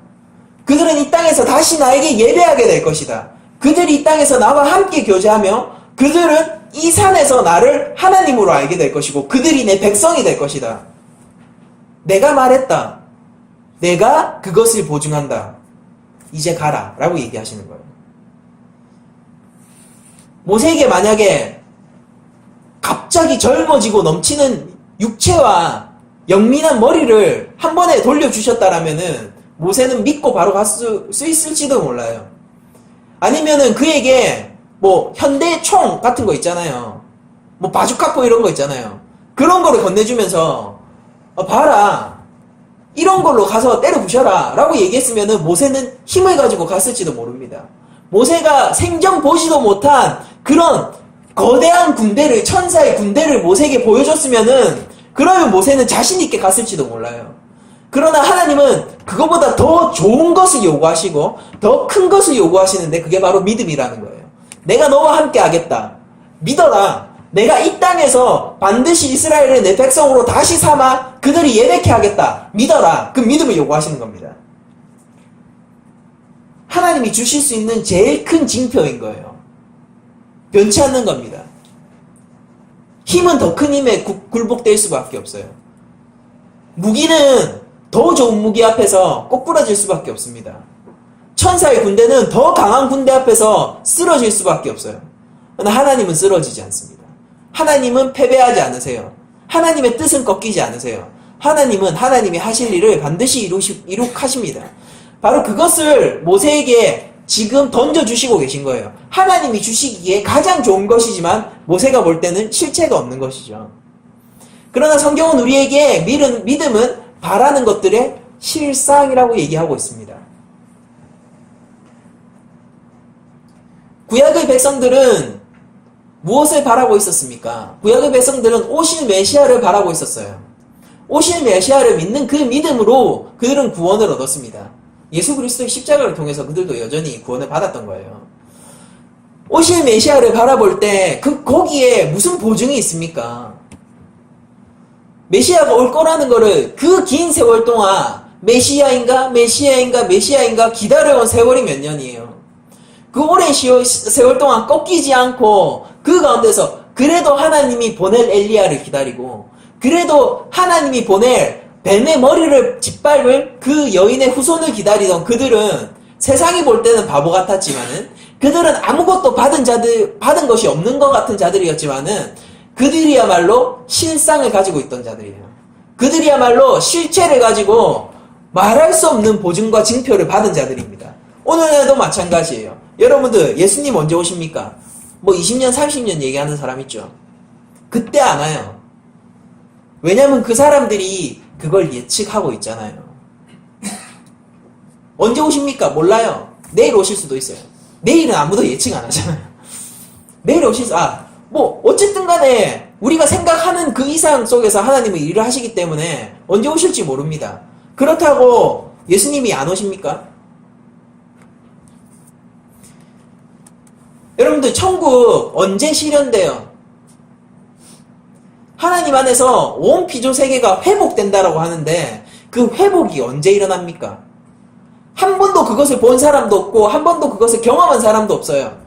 그들은 이 땅에서 다시 나에게 예배하게 될 것이다. 그들이 이 땅에서 나와 함께 교제하며 그들은 이 산에서 나를 하나님으로 알게 될 것이고 그들이 내 백성이 될 것이다. 내가 말했다. 내가 그것을 보증한다. 이제 가라. 라고 얘기하시는 거예요. 모세에게 만약에 갑자기 젊어지고 넘치는 육체와 영민한 머리를 한 번에 돌려주셨다라면은 모세는 믿고 바로 갈 수 있을지도 몰라요. 아니면은 그에게 뭐 현대 총 같은 거 있잖아요. 뭐 바주카포 이런 거 있잖아요. 그런 거를 건네주면서 봐라, 이런 걸로 가서 때려 부셔라 라고 얘기했으면은 모세는 힘을 가지고 갔을지도 모릅니다. 모세가 생전 보지도 못한 그런 거대한 군대를, 천사의 군대를 모세에게 보여줬으면은 그러면 모세는 자신있게 갔을지도 몰라요. 그러나 하나님은 그거보다 더 좋은 것을 요구하시고 더 큰 것을 요구하시는데 그게 바로 믿음이라는 거예요. 내가 너와 함께 하겠다. 믿어라. 내가 이 땅에서 반드시 이스라엘을 내 백성으로 다시 삼아 그들이 예배케 하겠다. 믿어라. 그 믿음을 요구하시는 겁니다. 하나님이 주실 수 있는 제일 큰 징표인 거예요. 변치 않는 겁니다. 힘은 더 큰 힘에 굴복될 수밖에 없어요. 무기는 더 좋은 무기 앞에서 꼬꾸라질 수밖에 없습니다. 천사의 군대는 더 강한 군대 앞에서 쓰러질 수밖에 없어요. 그러나 하나님은 쓰러지지 않습니다. 하나님은 패배하지 않으세요. 하나님의 뜻은 꺾이지 않으세요. 하나님은 하나님이 하실 일을 반드시 이룩하십니다. 바로 그것을 모세에게 지금 던져주시고 계신 거예요. 하나님이 주시기에 가장 좋은 것이지만 모세가 볼 때는 실체가 없는 것이죠. 그러나 성경은 우리에게 믿음은 바라는 것들의 실상이라고 얘기하고 있습니다. 구약의 백성들은 무엇을 바라고 있었습니까? 구약의 백성들은 오실 메시아를 바라고 있었어요. 오실 메시아를 믿는 그 믿음으로 그들은 구원을 얻었습니다. 예수 그리스도의 십자가를 통해서 그들도 여전히 구원을 받았던 거예요. 오실 메시아를 바라볼 때 거기에 무슨 보증이 있습니까? 메시아가 올 거라는 거를 그 긴 세월 동안 메시아인가 기다려온 세월이 몇 년이에요. 그 오랜 세월 동안 꺾이지 않고 그 가운데서 그래도 하나님이 보낼 엘리야를 기다리고 그래도 하나님이 보낼 뱀의 머리를 짓밟을 그 여인의 후손을 기다리던 그들은 세상이 볼 때는 바보 같았지만은 그들은 아무것도 받은 것이 없는 것 같은 자들이었지만은 그들이야말로 실상을 가지고 있던 자들이에요. 그들이야말로 실체를 가지고 말할 수 없는 보증과 징표를 받은 자들입니다. 오늘날도 마찬가지예요. 여러분들 예수님 언제 오십니까? 뭐 20년 30년 얘기하는 사람 있죠. 그때 안 와요. 왜냐면 그 사람들이 그걸 예측하고 있잖아요. 언제 오십니까? 몰라요. 내일 오실 수도 있어요. 내일은 아무도 예측 안 하잖아요. 매일 오실 수, 뭐 어쨌든 간에 우리가 생각하는 그 이상 속에서 하나님은 일을 하시기 때문에 언제 오실지 모릅니다. 그렇다고 예수님이 안 오십니까? 여러분들 천국 언제 실현돼요? 하나님 안에서 온 피조 세계가 회복된다라고 하는데 그 회복이 언제 일어납니까? 한 번도 그것을 본 사람도 없고 한 번도 그것을 경험한 사람도 없어요.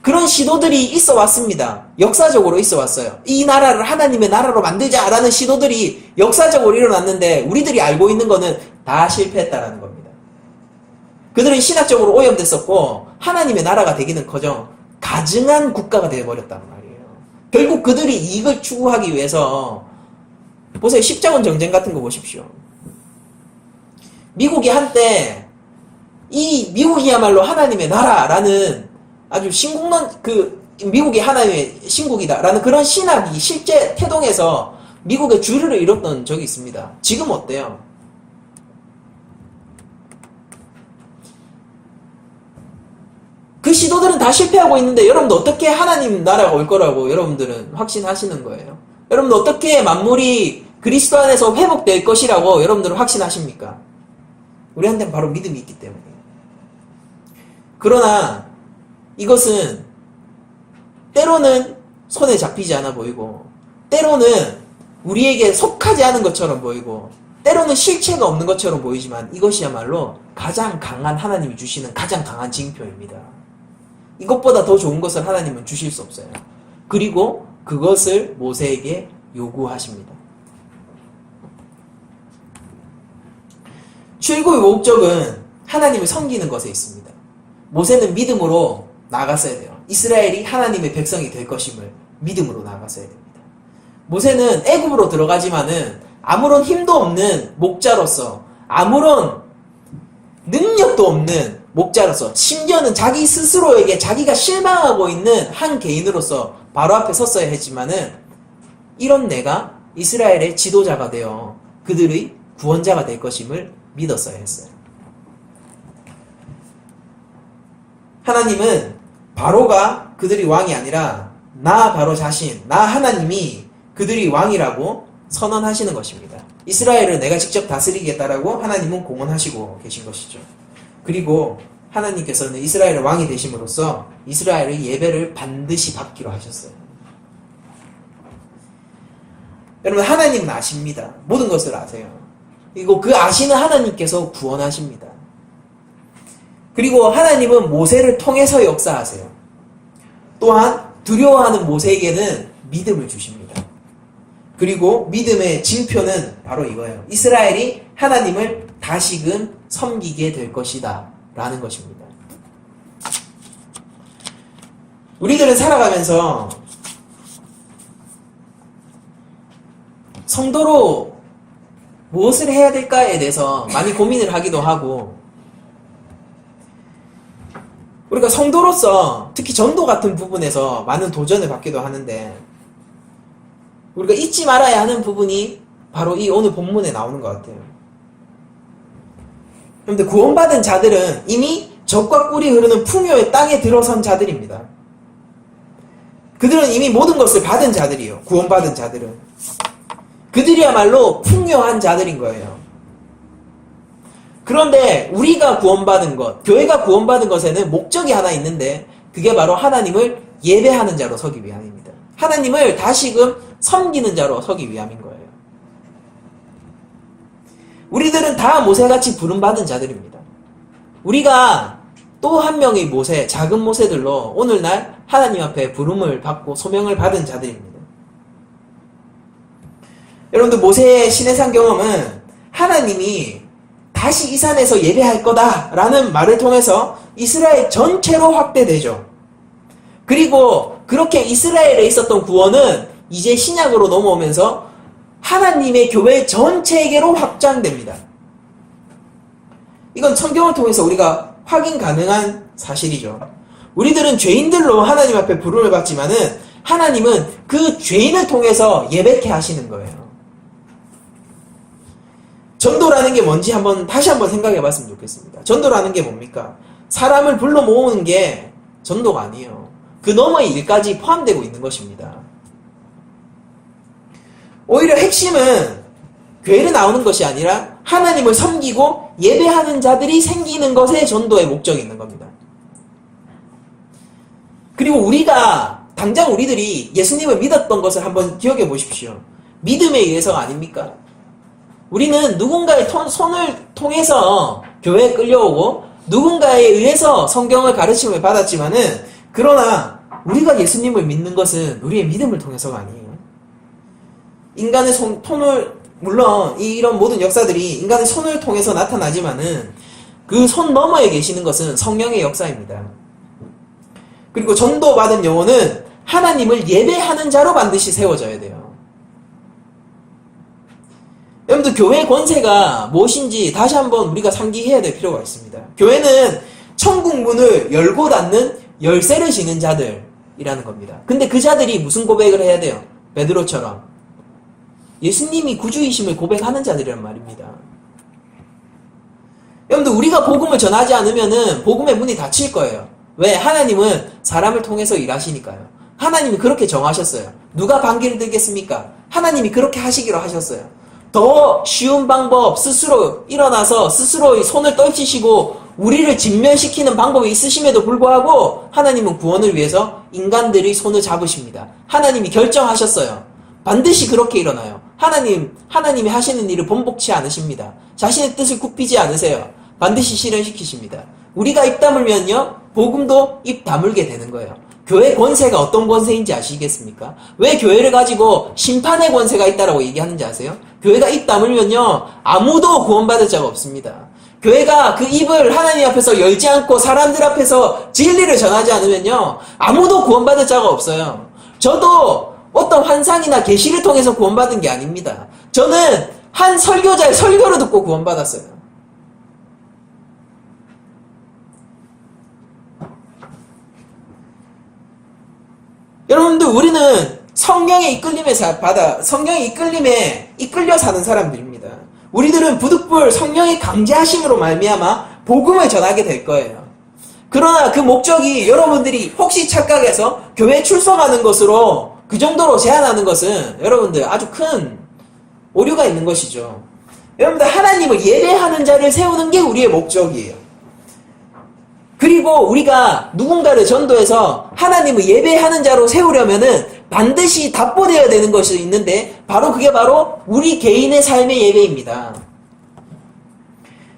그런 시도들이 있어 왔습니다. 역사적으로 있어 왔어요. 이 나라를 하나님의 나라로 만들자라는 시도들이 역사적으로 일어났는데 우리들이 알고 있는 거는 다 실패했다라는 겁니다. 그들은 신학적으로 오염됐었고 하나님의 나라가 되기는커녕 가증한 국가가 되어버렸단 말이에요. 결국 그들이 이익을 추구하기 위해서 보세요. 십자군 정쟁 같은 거 보십시오. 미국이 한때 이 미국이야말로 하나님의 나라라는 아주 미국이 하나님의 신국이다라는 그런 신학이 실제 태동해서 미국의 주류를 이뤘던 적이 있습니다. 지금 어때요? 그 시도들은 다 실패하고 있는데 여러분들 어떻게 하나님 나라가 올 거라고 여러분들은 확신하시는 거예요? 여러분들 어떻게 만물이 그리스도 안에서 회복될 것이라고 여러분들은 확신하십니까? 우리한테는 바로 믿음이 있기 때문에. 그러나 이것은 때로는 손에 잡히지 않아 보이고 때로는 우리에게 속하지 않은 것처럼 보이고 때로는 실체가 없는 것처럼 보이지만 이것이야말로 가장 강한 하나님이 주시는 가장 강한 징표입니다. 이것보다 더 좋은 것을 하나님은 주실 수 없어요. 그리고 그것을 모세에게 요구하십니다. 출애굽의 목적은 하나님을 섬기는 것에 있습니다. 모세는 믿음으로 나아갔어야 돼요. 이스라엘이 하나님의 백성이 될 것임을 믿음으로 나아갔어야 됩니다. 모세는 애굽으로 들어가지만은 아무런 힘도 없는 목자로서 아무런 능력도 없는 목자로서 심지어는 자기 스스로에게 자기가 실망하고 있는 한 개인으로서 바로 앞에 섰어야 했지만은 이런 내가 이스라엘의 지도자가 되어 그들의 구원자가 될 것임을 믿었어야 했어요. 하나님은 바로가 그들이 왕이 아니라 나 바로 자신, 나 하나님이 그들이 왕이라고 선언하시는 것입니다. 이스라엘을 내가 직접 다스리겠다라고 하나님은 공언하시고 계신 것이죠. 그리고 하나님께서는 이스라엘의 왕이 되심으로써 이스라엘의 예배를 반드시 받기로 하셨어요. 여러분 하나님은 아십니다. 모든 것을 아세요. 그리고 그 아시는 하나님께서 구원하십니다. 그리고 하나님은 모세를 통해서 역사하세요. 또한 두려워하는 모세에게는 믿음을 주십니다. 그리고 믿음의 징표는 바로 이거예요. 이스라엘이 하나님을 다시금 섬기게 될 것이다 라는 것입니다. 우리들은 살아가면서 성도로 무엇을 해야 될까에 대해서 많이 고민을 하기도 하고 우리가 성도로서 특히 전도 같은 부분에서 많은 도전을 받기도 하는데 우리가 잊지 말아야 하는 부분이 바로 이 오늘 본문에 나오는 것 같아요. 그런데 구원받은 자들은 이미 젖과 꿀이 흐르는 풍요의 땅에 들어선 자들입니다. 그들은 이미 모든 것을 받은 자들이에요. 구원받은 자들은. 그들이야말로 풍요한 자들인 거예요. 그런데 우리가 구원받은 것, 교회가 구원받은 것에는 목적이 하나 있는데 그게 바로 하나님을 예배하는 자로 서기 위함입니다. 하나님을 다시금 섬기는 자로 서기 위함인 거예요. 우리들은 다 모세같이 부름받은 자들입니다. 우리가 또 한 명의 모세, 작은 모세들로 오늘날 하나님 앞에 부름을 받고 소명을 받은 자들입니다. 여러분들 모세의 시내산 경험은 하나님이 다시 이 산에서 예배할 거다라는 말을 통해서 이스라엘 전체로 확대되죠. 그리고 그렇게 이스라엘에 있었던 구원은 이제 신약으로 넘어오면서 하나님의 교회 전체에게로 확장됩니다. 이건 성경을 통해서 우리가 확인 가능한 사실이죠. 우리들은 죄인들로 하나님 앞에 부름을 받지만은 하나님은 그 죄인을 통해서 예배케 하시는 거예요. 전도라는 게 뭔지 다시 한번 생각해 봤으면 좋겠습니다. 전도라는 게 뭡니까? 사람을 불러 모으는 게 전도가 아니에요. 그 너머의 일까지 포함되고 있는 것입니다. 오히려 핵심은 교회를 나오는 것이 아니라 하나님을 섬기고 예배하는 자들이 생기는 것에 전도의 목적이 있는 겁니다. 그리고 우리가 당장 우리들이 예수님을 믿었던 것을 한번 기억해 보십시오. 믿음에 의해서가 아닙니까? 우리는 누군가의 손을 통해서 교회에 끌려오고 누군가에 의해서 성경을 가르침을 받았지만은 그러나 우리가 예수님을 믿는 것은 우리의 믿음을 통해서가 아니에요. 인간의 손을 물론 이런 모든 역사들이 인간의 손을 통해서 나타나지만은 그 손 너머에 계시는 것은 성령의 역사입니다. 그리고 전도받은 영혼은 하나님을 예배하는 자로 반드시 세워져야 돼요. 여러분들 교회의 권세가 무엇인지 다시 한번 우리가 상기해야 될 필요가 있습니다. 교회는 천국 문을 열고 닫는 열쇠를 지닌 자들이라는 겁니다. 근데 그 자들이 무슨 고백을 해야 돼요? 베드로처럼 예수님이 구주이심을 고백하는 자들이란 말입니다. 여러분들 우리가 복음을 전하지 않으면은 복음의 문이 닫힐 거예요. 왜? 하나님은 사람을 통해서 일하시니까요. 하나님이 그렇게 정하셨어요. 누가 반기를 들겠습니까? 하나님이 그렇게 하시기로 하셨어요. 더 쉬운 방법, 스스로 일어나서 스스로 손을 떨치시고 우리를 진멸시키는 방법이 있으심에도 불구하고 하나님은 구원을 위해서 인간들의 손을 잡으십니다. 하나님이 결정하셨어요. 반드시 그렇게 일어나요. 하나님이 하시는 일을 번복치 않으십니다. 자신의 뜻을 굽히지 않으세요. 반드시 실현시키십니다. 우리가 입 다물면요, 복음도 입 다물게 되는 거예요. 교회 권세가 어떤 권세인지 아시겠습니까? 왜 교회를 가지고 심판의 권세가 있다라고 얘기하는지 아세요? 교회가 입 다물면요, 아무도 구원받을 자가 없습니다. 교회가 그 입을 하나님 앞에서 열지 않고 사람들 앞에서 진리를 전하지 않으면요, 아무도 구원받을 자가 없어요. 저도 어떤 환상이나 계시를 통해서 구원받은 게 아닙니다. 저는 한 설교자의 설교를 듣고 구원받았어요. 여러분들 우리는 성령의 이끌림에 성령의 이끌림에 이끌려 사는 사람들입니다. 우리들은 부득불 성령의 강제하심으로 말미암아 복음을 전하게 될 거예요. 그러나 그 목적이 여러분들이 혹시 착각해서 교회에 출석하는 것으로 그 정도로 제한하는 것은 여러분들 아주 큰 오류가 있는 것이죠. 여러분들 하나님을 예배하는 자를 세우는 게 우리의 목적이에요. 그리고 우리가 누군가를 전도해서 하나님을 예배하는 자로 세우려면은 반드시 답보되어야 되는 것이 있는데 그게 바로 우리 개인의 삶의 예배입니다.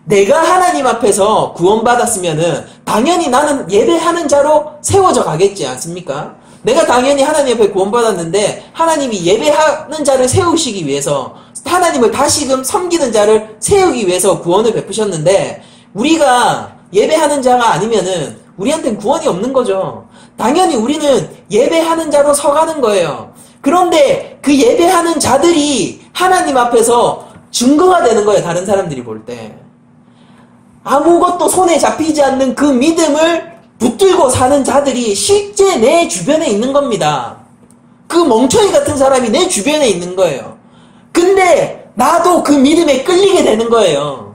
내가 하나님 앞에서 구원받았으면은 당연히 나는 예배하는 자로 세워져 가겠지 않습니까? 내가 당연히 하나님 앞에 구원받았는데 하나님이 예배하는 자를 세우시기 위해서 하나님을 다시금 섬기는 자를 세우기 위해서 구원을 베푸셨는데 우리가 예배하는 자가 아니면은 우리한테는 구원이 없는 거죠. 당연히 우리는 예배하는 자로 서가는 거예요. 그런데 그 예배하는 자들이 하나님 앞에서 증거가 되는 거예요. 다른 사람들이 볼 때. 아무것도 손에 잡히지 않는 그 믿음을 붙들고 사는 자들이 실제 내 주변에 있는 겁니다. 그 멍청이 같은 사람이 내 주변에 있는 거예요. 근데 나도 그 믿음에 끌리게 되는 거예요.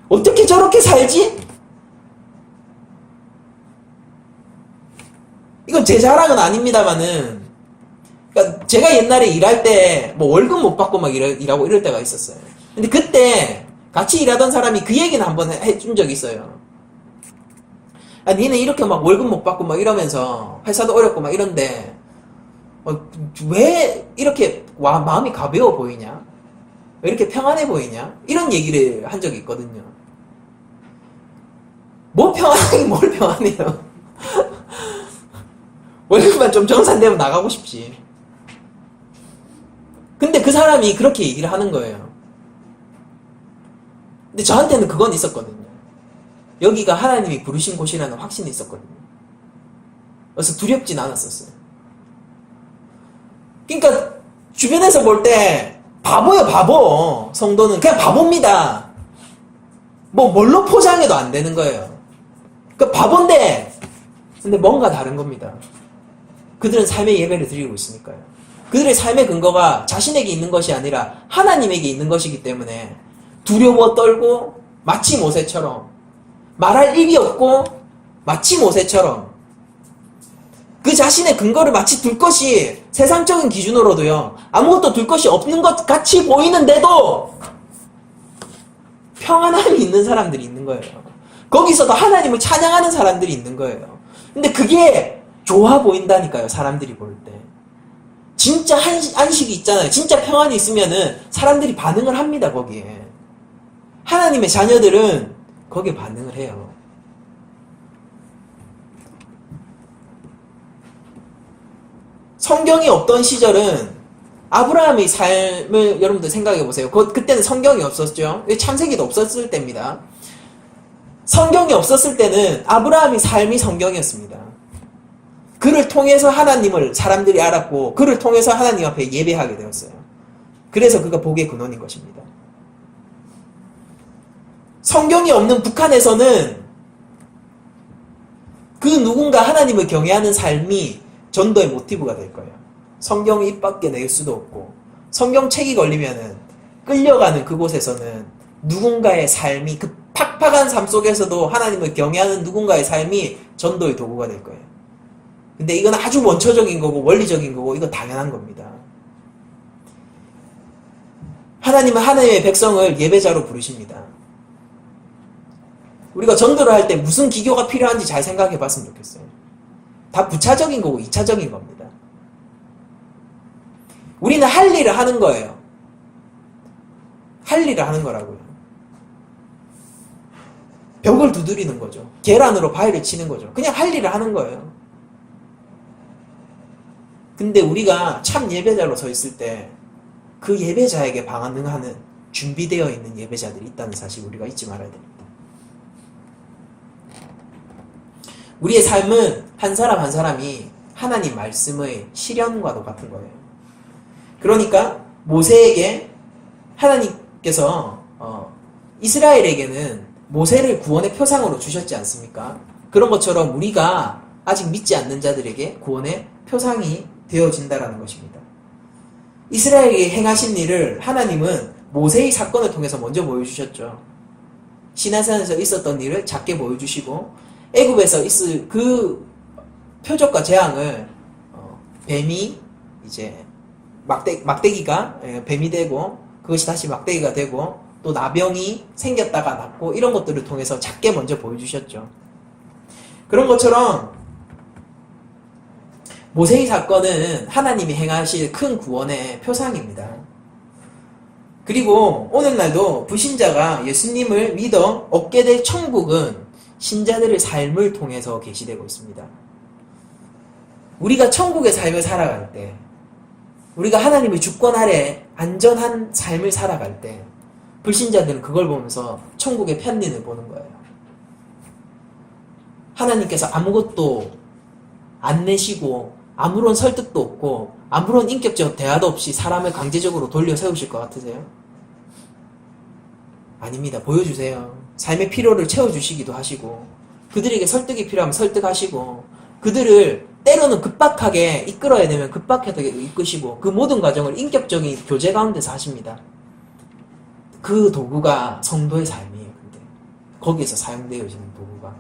어떻게 저렇게 살지? 이건 제 자랑은 아닙니다만은, 그러니까 제가 옛날에 일할 때 뭐 월급 못 받고 막 일하고 이럴 때가 있었어요. 근데 그때 같이 일하던 사람이 그 얘기는 한번 해준 적이 있어요. 니네 이렇게 막 월급 못 받고 막 이러면서 회사도 어렵고 막 이런데 왜 이렇게 마음이 가벼워 보이냐? 왜 이렇게 평안해 보이냐? 이런 얘기를 한 적이 있거든요. 뭐 평안하긴 뭘 평안해요. 월급만 좀 정산되면 나가고 싶지. 근데 그 사람이 그렇게 얘기를 하는 거예요. 근데 저한테는 그건 있었거든요. 여기가 하나님이 부르신 곳이라는 확신이 있었거든요. 그래서 두렵진 않았었어요. 그러니까 주변에서 볼 때 바보예요, 바보. 성도는 그냥 바보입니다. 뭘로 포장해도 안 되는 거예요. 그러니까 바본데 근데 뭔가 다른 겁니다. 그들은 삶의 예배를 드리고 있으니까요. 그들의 삶의 근거가 자신에게 있는 것이 아니라 하나님에게 있는 것이기 때문에 두려워 떨고 마치 모세처럼 말할 입이 없고 마치 모세처럼 그 자신의 근거를 마치 둘 것이 세상적인 기준으로도요, 아무것도 둘 것이 없는 것 같이 보이는데도 평안함이 있는 사람들이 있는 거예요. 거기서도 하나님을 찬양하는 사람들이 있는 거예요. 근데 그게 좋아 보인다니까요, 사람들이 볼 때. 진짜 안식이 있잖아요. 진짜 평안이 있으면은 사람들이 반응을 합니다, 거기에. 하나님의 자녀들은 거기에 반응을 해요. 성경이 없던 시절은 아브라함의 삶을 여러분들 생각해 보세요. 그때는 성경이 없었죠. 창세기도 없었을 때입니다. 성경이 없었을 때는 아브라함의 삶이 성경이었습니다. 그를 통해서 하나님을 사람들이 알았고 그를 통해서 하나님 앞에 예배하게 되었어요. 그래서 그가 복의 근원인 것입니다. 성경이 없는 북한에서는 그 누군가 하나님을 경외하는 삶이 전도의 모티브가 될 거예요. 성경이 입 밖에 낼 수도 없고 성경책이 걸리면은 끌려가는 그곳에서는 누군가의 삶이 그 팍팍한 삶 속에서도 하나님을 경외하는 누군가의 삶이 전도의 도구가 될 거예요. 근데 이건 아주 원초적인 거고 원리적인 거고 이건 당연한 겁니다. 하나님은 하나님의 백성을 예배자로 부르십니다. 우리가 전도를 할 때 무슨 기교가 필요한지 잘 생각해 봤으면 좋겠어요. 다 부차적인 거고 2차적인 겁니다. 우리는 할 일을 하는 거예요. 할 일을 하는 거라고요. 벽을 두드리는 거죠. 계란으로 바위를 치는 거죠. 그냥 할 일을 하는 거예요. 근데 우리가 참 예배자로 서 있을 때 그 예배자에게 반응하는 준비되어 있는 예배자들이 있다는 사실 우리가 잊지 말아야 됩니다. 우리의 삶은 한 사람 한 사람이 하나님 말씀의 실현과도 같은 거예요. 그러니까 모세에게 하나님께서 이스라엘에게는 모세를 구원의 표상으로 주셨지 않습니까? 그런 것처럼 우리가 아직 믿지 않는 자들에게 구원의 표상이 되어진다라는 것입니다. 이스라엘이 행하신 일을 하나님은 모세의 사건을 통해서 먼저 보여주셨죠. 시내산에서 있었던 일을 작게 보여주시고 애굽에서 있을 그 표적과 재앙을 뱀이 이제 막대기가 뱀이 되고 그것이 다시 막대기가 되고 또 나병이 생겼다가 낫고 이런 것들을 통해서 작게 먼저 보여주셨죠. 그런 것처럼 모세의 사건은 하나님이 행하실 큰 구원의 표상입니다. 그리고 오늘날도 불신자가 예수님을 믿어 얻게 될 천국은 신자들의 삶을 통해서 계시되고 있습니다. 우리가 천국의 삶을 살아갈 때, 우리가 하나님의 주권 아래 안전한 삶을 살아갈 때 불신자들은 그걸 보면서 천국의 편리를 보는 거예요. 하나님께서 아무것도 안 내시고 아무런 설득도 없고 아무런 인격적 대화도 없이 사람을 강제적으로 돌려 세우실 것 같으세요? 아닙니다. 보여주세요. 삶의 필요를 채워주시기도 하시고 그들에게 설득이 필요하면 설득하시고 그들을 때로는 급박하게 이끌어야 되면 급박하게 이끄시고 그 모든 과정을 인격적인 교제 가운데서 하십니다. 그 도구가 성도의 삶이에요. 근데 거기에서 사용되어지는 도구가.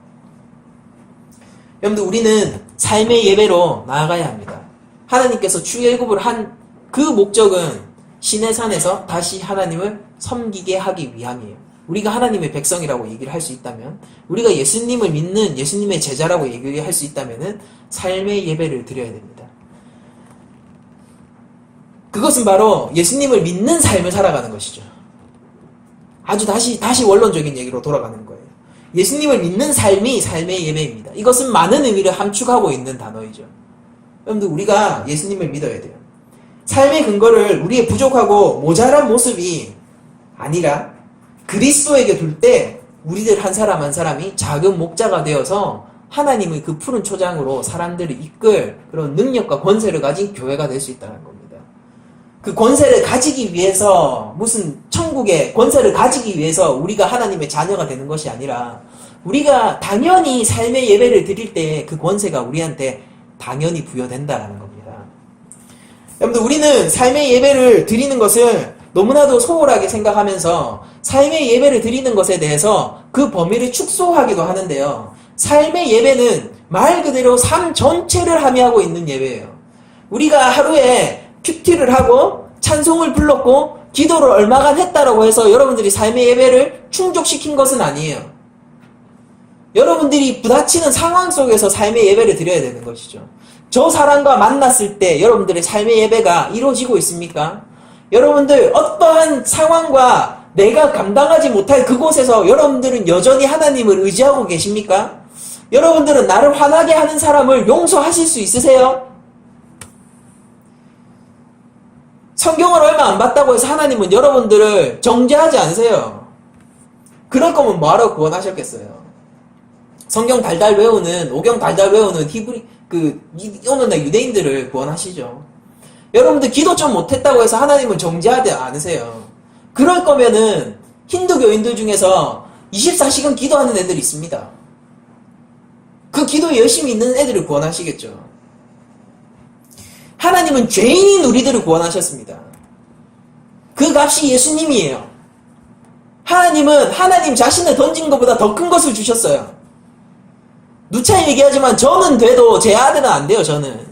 여러분들 우리는 삶의 예배로 나아가야 합니다. 하나님께서 출애굽을 한 그 목적은 시내산에서 다시 하나님을 섬기게 하기 위함이에요. 우리가 하나님의 백성이라고 얘기를 할 수 있다면 우리가 예수님을 믿는 예수님의 제자라고 얘기할 수 있다면 삶의 예배를 드려야 됩니다. 그것은 바로 예수님을 믿는 삶을 살아가는 것이죠. 아주 다시 원론적인 얘기로 돌아가는 거예요. 예수님을 믿는 삶이 삶의 예배입니다. 이것은 많은 의미를 함축하고 있는 단어이죠. 여러분들 우리가 예수님을 믿어야 돼요. 삶의 근거를 우리의 부족하고 모자란 모습이 아니라 그리스도에게 둘 때 우리들 한 사람 한 사람이 작은 목자가 되어서 하나님의 그 푸른 초장으로 사람들을 이끌 그런 능력과 권세를 가진 교회가 될 수 있다는 겁니다. 그 권세를 가지기 위해서 무슨 천국의 권세를 가지기 위해서 우리가 하나님의 자녀가 되는 것이 아니라 우리가 당연히 삶의 예배를 드릴 때 그 권세가 우리한테 당연히 부여된다는 겁니다. 여러분들 우리는 삶의 예배를 드리는 것을 너무나도 소홀하게 생각하면서 삶의 예배를 드리는 것에 대해서 그 범위를 축소하기도 하는데요. 삶의 예배는 말 그대로 삶 전체를 함의하고 있는 예배예요. 우리가 하루에 큐티를 하고 찬송을 불렀고 기도를 얼마간 했다라고 해서 여러분들이 삶의 예배를 충족시킨 것은 아니에요. 여러분들이 부딪히는 상황 속에서 삶의 예배를 드려야 되는 것이죠. 저 사람과 만났을 때 여러분들의 삶의 예배가 이루어지고 있습니까? 여러분들 어떠한 상황과 내가 감당하지 못할 그곳에서 여러분들은 여전히 하나님을 의지하고 계십니까? 여러분들은 나를 화나게 하는 사람을 용서하실 수 있으세요? 성경을 얼마 안 봤다고 해서 하나님은 여러분들을 정죄하지 않으세요. 그럴 거면 뭐하러 구원하셨겠어요? 성경 달달 외우는, 오경 달달 외우는 오늘날 유대인들을 구원하시죠. 여러분들 기도 좀 못했다고 해서 하나님은 정죄하지 않으세요. 그럴 거면은 힌두교인들 중에서 24시간 기도하는 애들이 있습니다. 그 기도에 열심히 있는 애들을 구원하시겠죠. 하나님은 죄인인 우리들을 구원하셨습니다. 그 값이 예수님이에요. 하나님은 하나님 자신을 던진 것보다 더 큰 것을 주셨어요. 누차 얘기하지만 저는 돼도 제 아들은 안 돼요. 저는.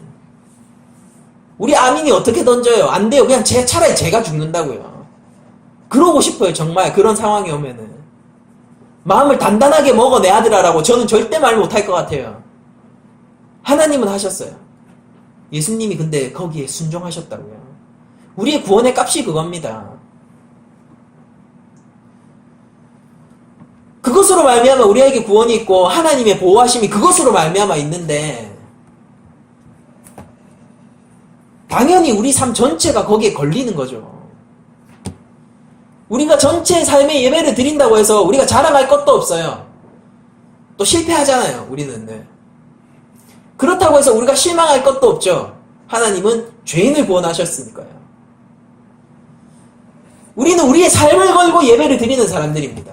우리 아민이 어떻게 던져요? 안 돼요. 그냥 차라리 제가 죽는다고요. 그러고 싶어요. 정말 그런 상황이 오면은. 마음을 단단하게 먹어 내 아들아라고 저는 절대 말 못할 것 같아요. 하나님은 하셨어요. 예수님이 근데 거기에 순종하셨다고요. 우리의 구원의 값이 그겁니다. 그것으로 말미암아 우리에게 구원이 있고 하나님의 보호하심이 그것으로 말미암아 있는데 당연히 우리 삶 전체가 거기에 걸리는 거죠. 우리가 전체 삶의 예배를 드린다고 해서 우리가 자랑할 것도 없어요. 또 실패하잖아요. 우리는. 네. 그렇다고 해서 우리가 실망할 것도 없죠. 하나님은 죄인을 구원하셨으니까요. 우리는 우리의 삶을 걸고 예배를 드리는 사람들입니다.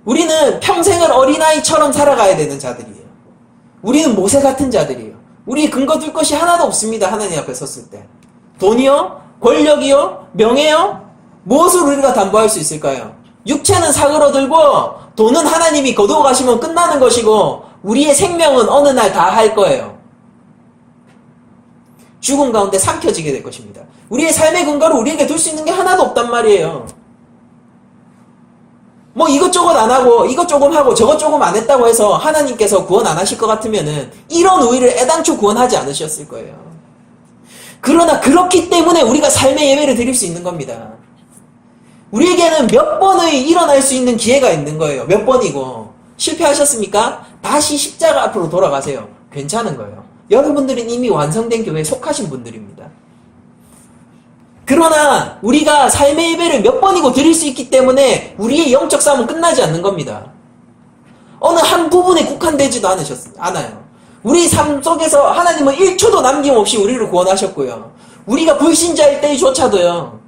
우리는 평생을 어린아이처럼 살아가야 되는 자들이에요. 우리는 모세 같은 자들이에요. 우리 근거 둘 것이 하나도 없습니다. 하나님 앞에 섰을 때. 돈이요? 권력이요? 명예요? 무엇을 우리가 담보할 수 있을까요? 육체는 사그러들고 돈은 하나님이 거두어 가시면 끝나는 것이고 우리의 생명은 어느 날 다 할 거예요. 죽음 가운데 삼켜지게 될 것입니다. 우리의 삶의 근거를 우리에게 둘 수 있는 게 하나도 없단 말이에요. 뭐 이것저것 안 하고 이것 조금 하고 저것 조금 안 했다고 해서 하나님께서 구원 안 하실 것 같으면은 이런 우리를 애당초 구원하지 않으셨을 거예요. 그러나 그렇기 때문에 우리가 삶의 예배를 드릴 수 있는 겁니다. 우리에게는 몇 번의 일어날 수 있는 기회가 있는 거예요. 몇 번이고. 실패하셨습니까? 다시 십자가 앞으로 돌아가세요. 괜찮은 거예요. 여러분들은 이미 완성된 교회에 속하신 분들입니다. 그러나 우리가 삶의 예배를 몇 번이고 드릴 수 있기 때문에 우리의 영적 싸움은 끝나지 않는 겁니다. 어느 한 부분에 국한되지도 않아요. 우리 삶 속에서 하나님은 1초도 남김없이 우리를 구원하셨고요. 우리가 불신자일 때조차도요.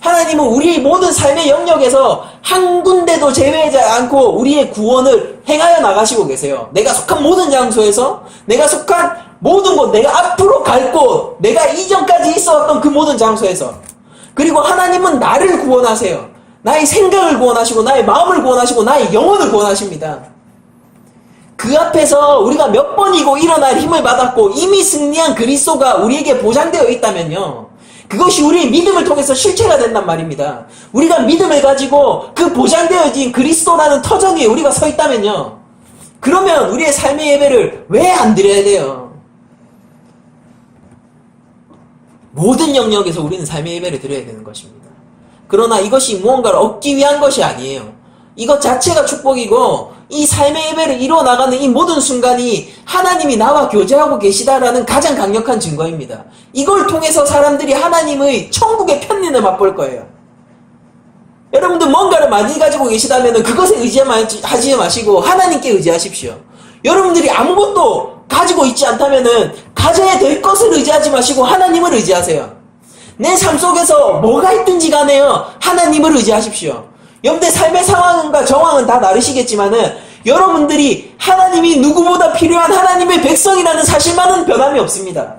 하나님은 우리 모든 삶의 영역에서 한 군데도 제외하지 않고 우리의 구원을 행하여 나가시고 계세요. 내가 속한 모든 장소에서, 내가 속한 모든 곳, 내가 앞으로 갈 곳, 내가 이전까지 있어왔던 그 모든 장소에서. 그리고 하나님은 나를 구원하세요. 나의 생각을 구원하시고, 나의 마음을 구원하시고, 나의 영혼을 구원하십니다. 그 앞에서 우리가 몇 번이고 일어날 힘을 받았고 이미 승리한 그리스도가 우리에게 보장되어 있다면요. 그것이 우리의 믿음을 통해서 실체가 된단 말입니다. 우리가 믿음을 가지고 그 보장되어진 그리스도라는 터전 위에 우리가 서 있다면요. 그러면 우리의 삶의 예배를 왜 안 드려야 돼요? 모든 영역에서 우리는 삶의 예배를 드려야 되는 것입니다. 그러나 이것이 무언가를 얻기 위한 것이 아니에요. 이것 자체가 축복이고 이 삶의 예배를 이루어나가는 이 모든 순간이 하나님이 나와 교제하고 계시다라는 가장 강력한 증거입니다. 이걸 통해서 사람들이 하나님의 천국의 편리를 맛볼 거예요. 여러분들 뭔가를 많이 가지고 계시다면 그것에 의지하지 마시고 하나님께 의지하십시오. 여러분들이 아무것도 가지고 있지 않다면 가져야 될 것을 의지하지 마시고 하나님을 의지하세요. 내 삶 속에서 뭐가 있든지 간에요. 하나님을 의지하십시오. 여러분들 삶의 상황과 정황은 다 다르시겠지만은 여러분들이 하나님이 누구보다 필요한 하나님의 백성이라는 사실만은 변함이 없습니다.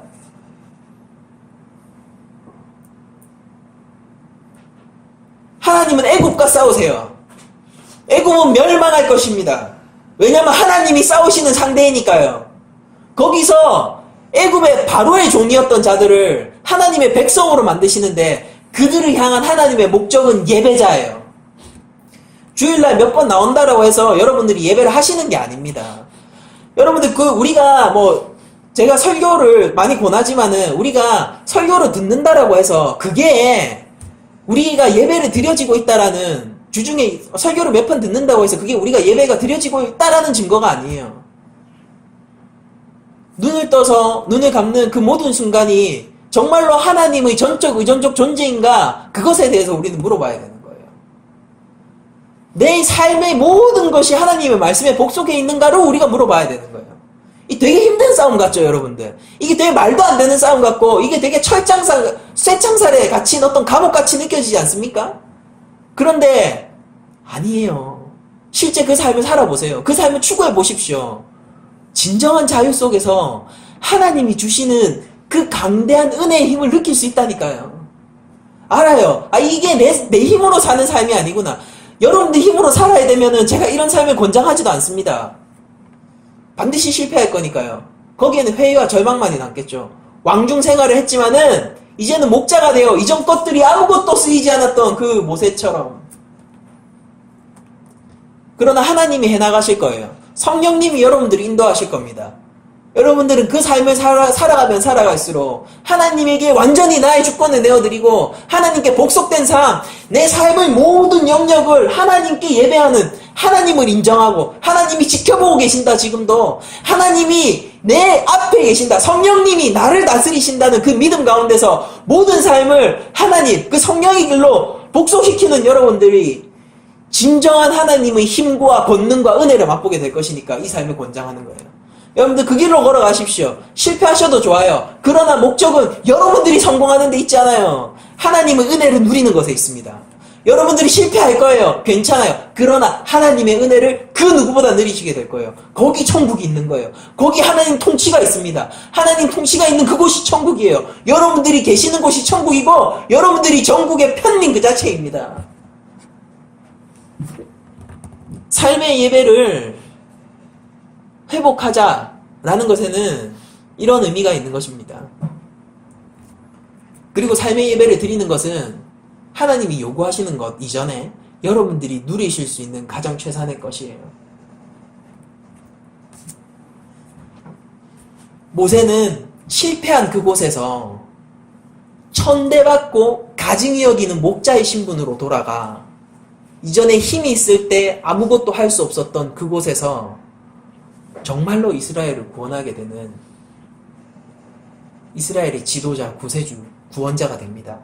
하나님은 애굽과 싸우세요. 애굽은 멸망할 것입니다. 왜냐면 하나님이 싸우시는 상대이니까요. 거기서 애굽의 바로의 종이었던 자들을 하나님의 백성으로 만드시는데 그들을 향한 하나님의 목적은 예배자예요. 주일날 몇 번 나온다라고 해서 여러분들이 예배를 하시는 게 아닙니다. 여러분들 우리가 제가 설교를 많이 권하지만은 우리가 설교를 듣는다라고 해서 그게 우리가 예배를 드려지고 있다라는 주중에 설교를 몇 번 듣는다고 해서 그게 우리가 예배가 드려지고 있다라는 증거가 아니에요. 눈을 떠서 눈을 감는 그 모든 순간이 정말로 하나님의 전적 의존적 존재인가 그것에 대해서 우리는 물어봐야 되는 거예요. 내 삶의 모든 것이 하나님의 말씀에 복속해 있는가를 우리가 물어봐야 되는 거예요. 이 되게 힘든 싸움 같죠, 여러분들? 이게 되게 말도 안 되는 싸움 같고 이게 되게 쇠창살에 갇힌 어떤 감옥같이 느껴지지 않습니까? 그런데 아니에요. 실제 그 삶을 살아보세요. 그 삶을 추구해 보십시오. 진정한 자유 속에서 하나님이 주시는 그 강대한 은혜의 힘을 느낄 수 있다니까요. 알아요. 이게 내 힘으로 사는 삶이 아니구나. 여러분들 힘으로 살아야 되면은 제가 이런 삶을 권장하지도 않습니다. 반드시 실패할 거니까요. 거기에는 회의와 절망만이 남겠죠. 왕중 생활을 했지만은 이제는 목자가 되어 이전 것들이 아무것도 쓰이지 않았던 그 모세처럼. 그러나 하나님이 해나가실 거예요. 성령님이 여러분들을 인도하실 겁니다. 여러분들은 그 삶을 살아가면 살아갈수록 하나님에게 완전히 나의 주권을 내어드리고 하나님께 복속된 삶, 내 삶의 모든 영역을 하나님께 예배하는, 하나님을 인정하고 하나님이 지켜보고 계신다. 지금도 하나님이 내 앞에 계신다. 성령님이 나를 다스리신다는 그 믿음 가운데서 모든 삶을 하나님, 그 성령의 길로 복속시키는 여러분들이 진정한 하나님의 힘과 권능과 은혜를 맛보게 될 것이니까 이 삶을 권장하는 거예요. 여러분들 그 길로 걸어가십시오. 실패하셔도 좋아요. 그러나 목적은 여러분들이 성공하는 데 있지 않아요. 하나님의 은혜를 누리는 것에 있습니다. 여러분들이 실패할 거예요. 괜찮아요. 그러나 하나님의 은혜를 그 누구보다 누리시게 될 거예요. 거기 천국이 있는 거예요. 거기 하나님 통치가 있습니다. 하나님 통치가 있는 그곳이 천국이에요. 여러분들이 계시는 곳이 천국이고 여러분들이 전국의 편민 그 자체입니다. 삶의 예배를 회복하자라는 것에는 이런 의미가 있는 것입니다. 그리고 삶의 예배를 드리는 것은 하나님이 요구하시는 것 이전에 여러분들이 누리실 수 있는 가장 최선의 것이에요. 모세는 실패한 그곳에서 천대받고 가증히 여기는 목자의 신분으로 돌아가 이전에 힘이 있을 때 아무것도 할 수 없었던 그곳에서 정말로 이스라엘을 구원하게 되는 이스라엘의 지도자, 구세주, 구원자가 됩니다.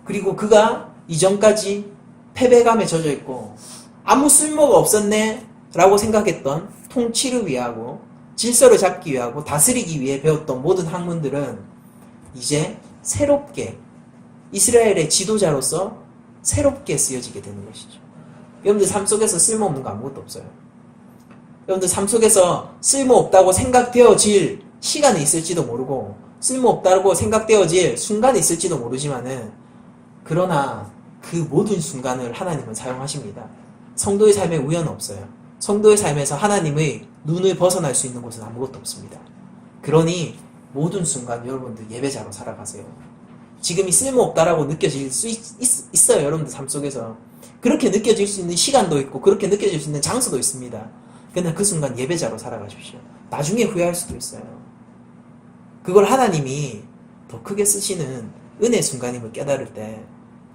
그리고 그가 이전까지 패배감에 젖어 있고 아무 쓸모가 없었네 라고 생각했던 통치를 위하고 질서를 잡기 위하고 다스리기 위해 배웠던 모든 학문들은 이제 새롭게 이스라엘의 지도자로서 새롭게 쓰여지게 되는 것이죠. 여러분들 삶 속에서 쓸모없는 거 아무것도 없어요. 여러분들 삶 속에서 쓸모없다고 생각되어질 시간이 있을지도 모르고 쓸모없다고 생각되어질 순간이 있을지도 모르지만은 그러나 그 모든 순간을 하나님은 사용하십니다. 성도의 삶에 우연은 없어요. 성도의 삶에서 하나님의 눈을 벗어날 수 있는 곳은 아무것도 없습니다. 그러니 모든 순간 여러분들 예배자로 살아가세요. 지금이 쓸모없다라고 느껴질 수 있어요. 여러분들 삶 속에서. 그렇게 느껴질 수 있는 시간도 있고 그렇게 느껴질 수 있는 장소도 있습니다. 그러나 그 순간 예배자로 살아가십시오. 나중에 후회할 수도 있어요. 그걸 하나님이 더 크게 쓰시는 은혜 순간임을 깨달을 때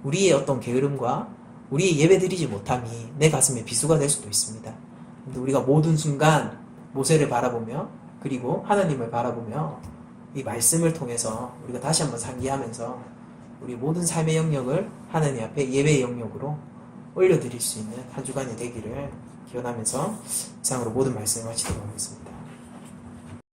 우리의 어떤 게으름과 우리의 예배드리지 못함이 내 가슴에 비수가 될 수도 있습니다. 근데 우리가 모든 순간 모세를 바라보며 그리고 하나님을 바라보며 이 말씀을 통해서 우리가 다시 한번 상기하면서 우리 모든 삶의 영역을 하나님 앞에 예배의 영역으로 올려드릴 수 있는 한 주간이 되기를 기원하면서 이상으로 모든 말씀을 마치도록 하겠습니다.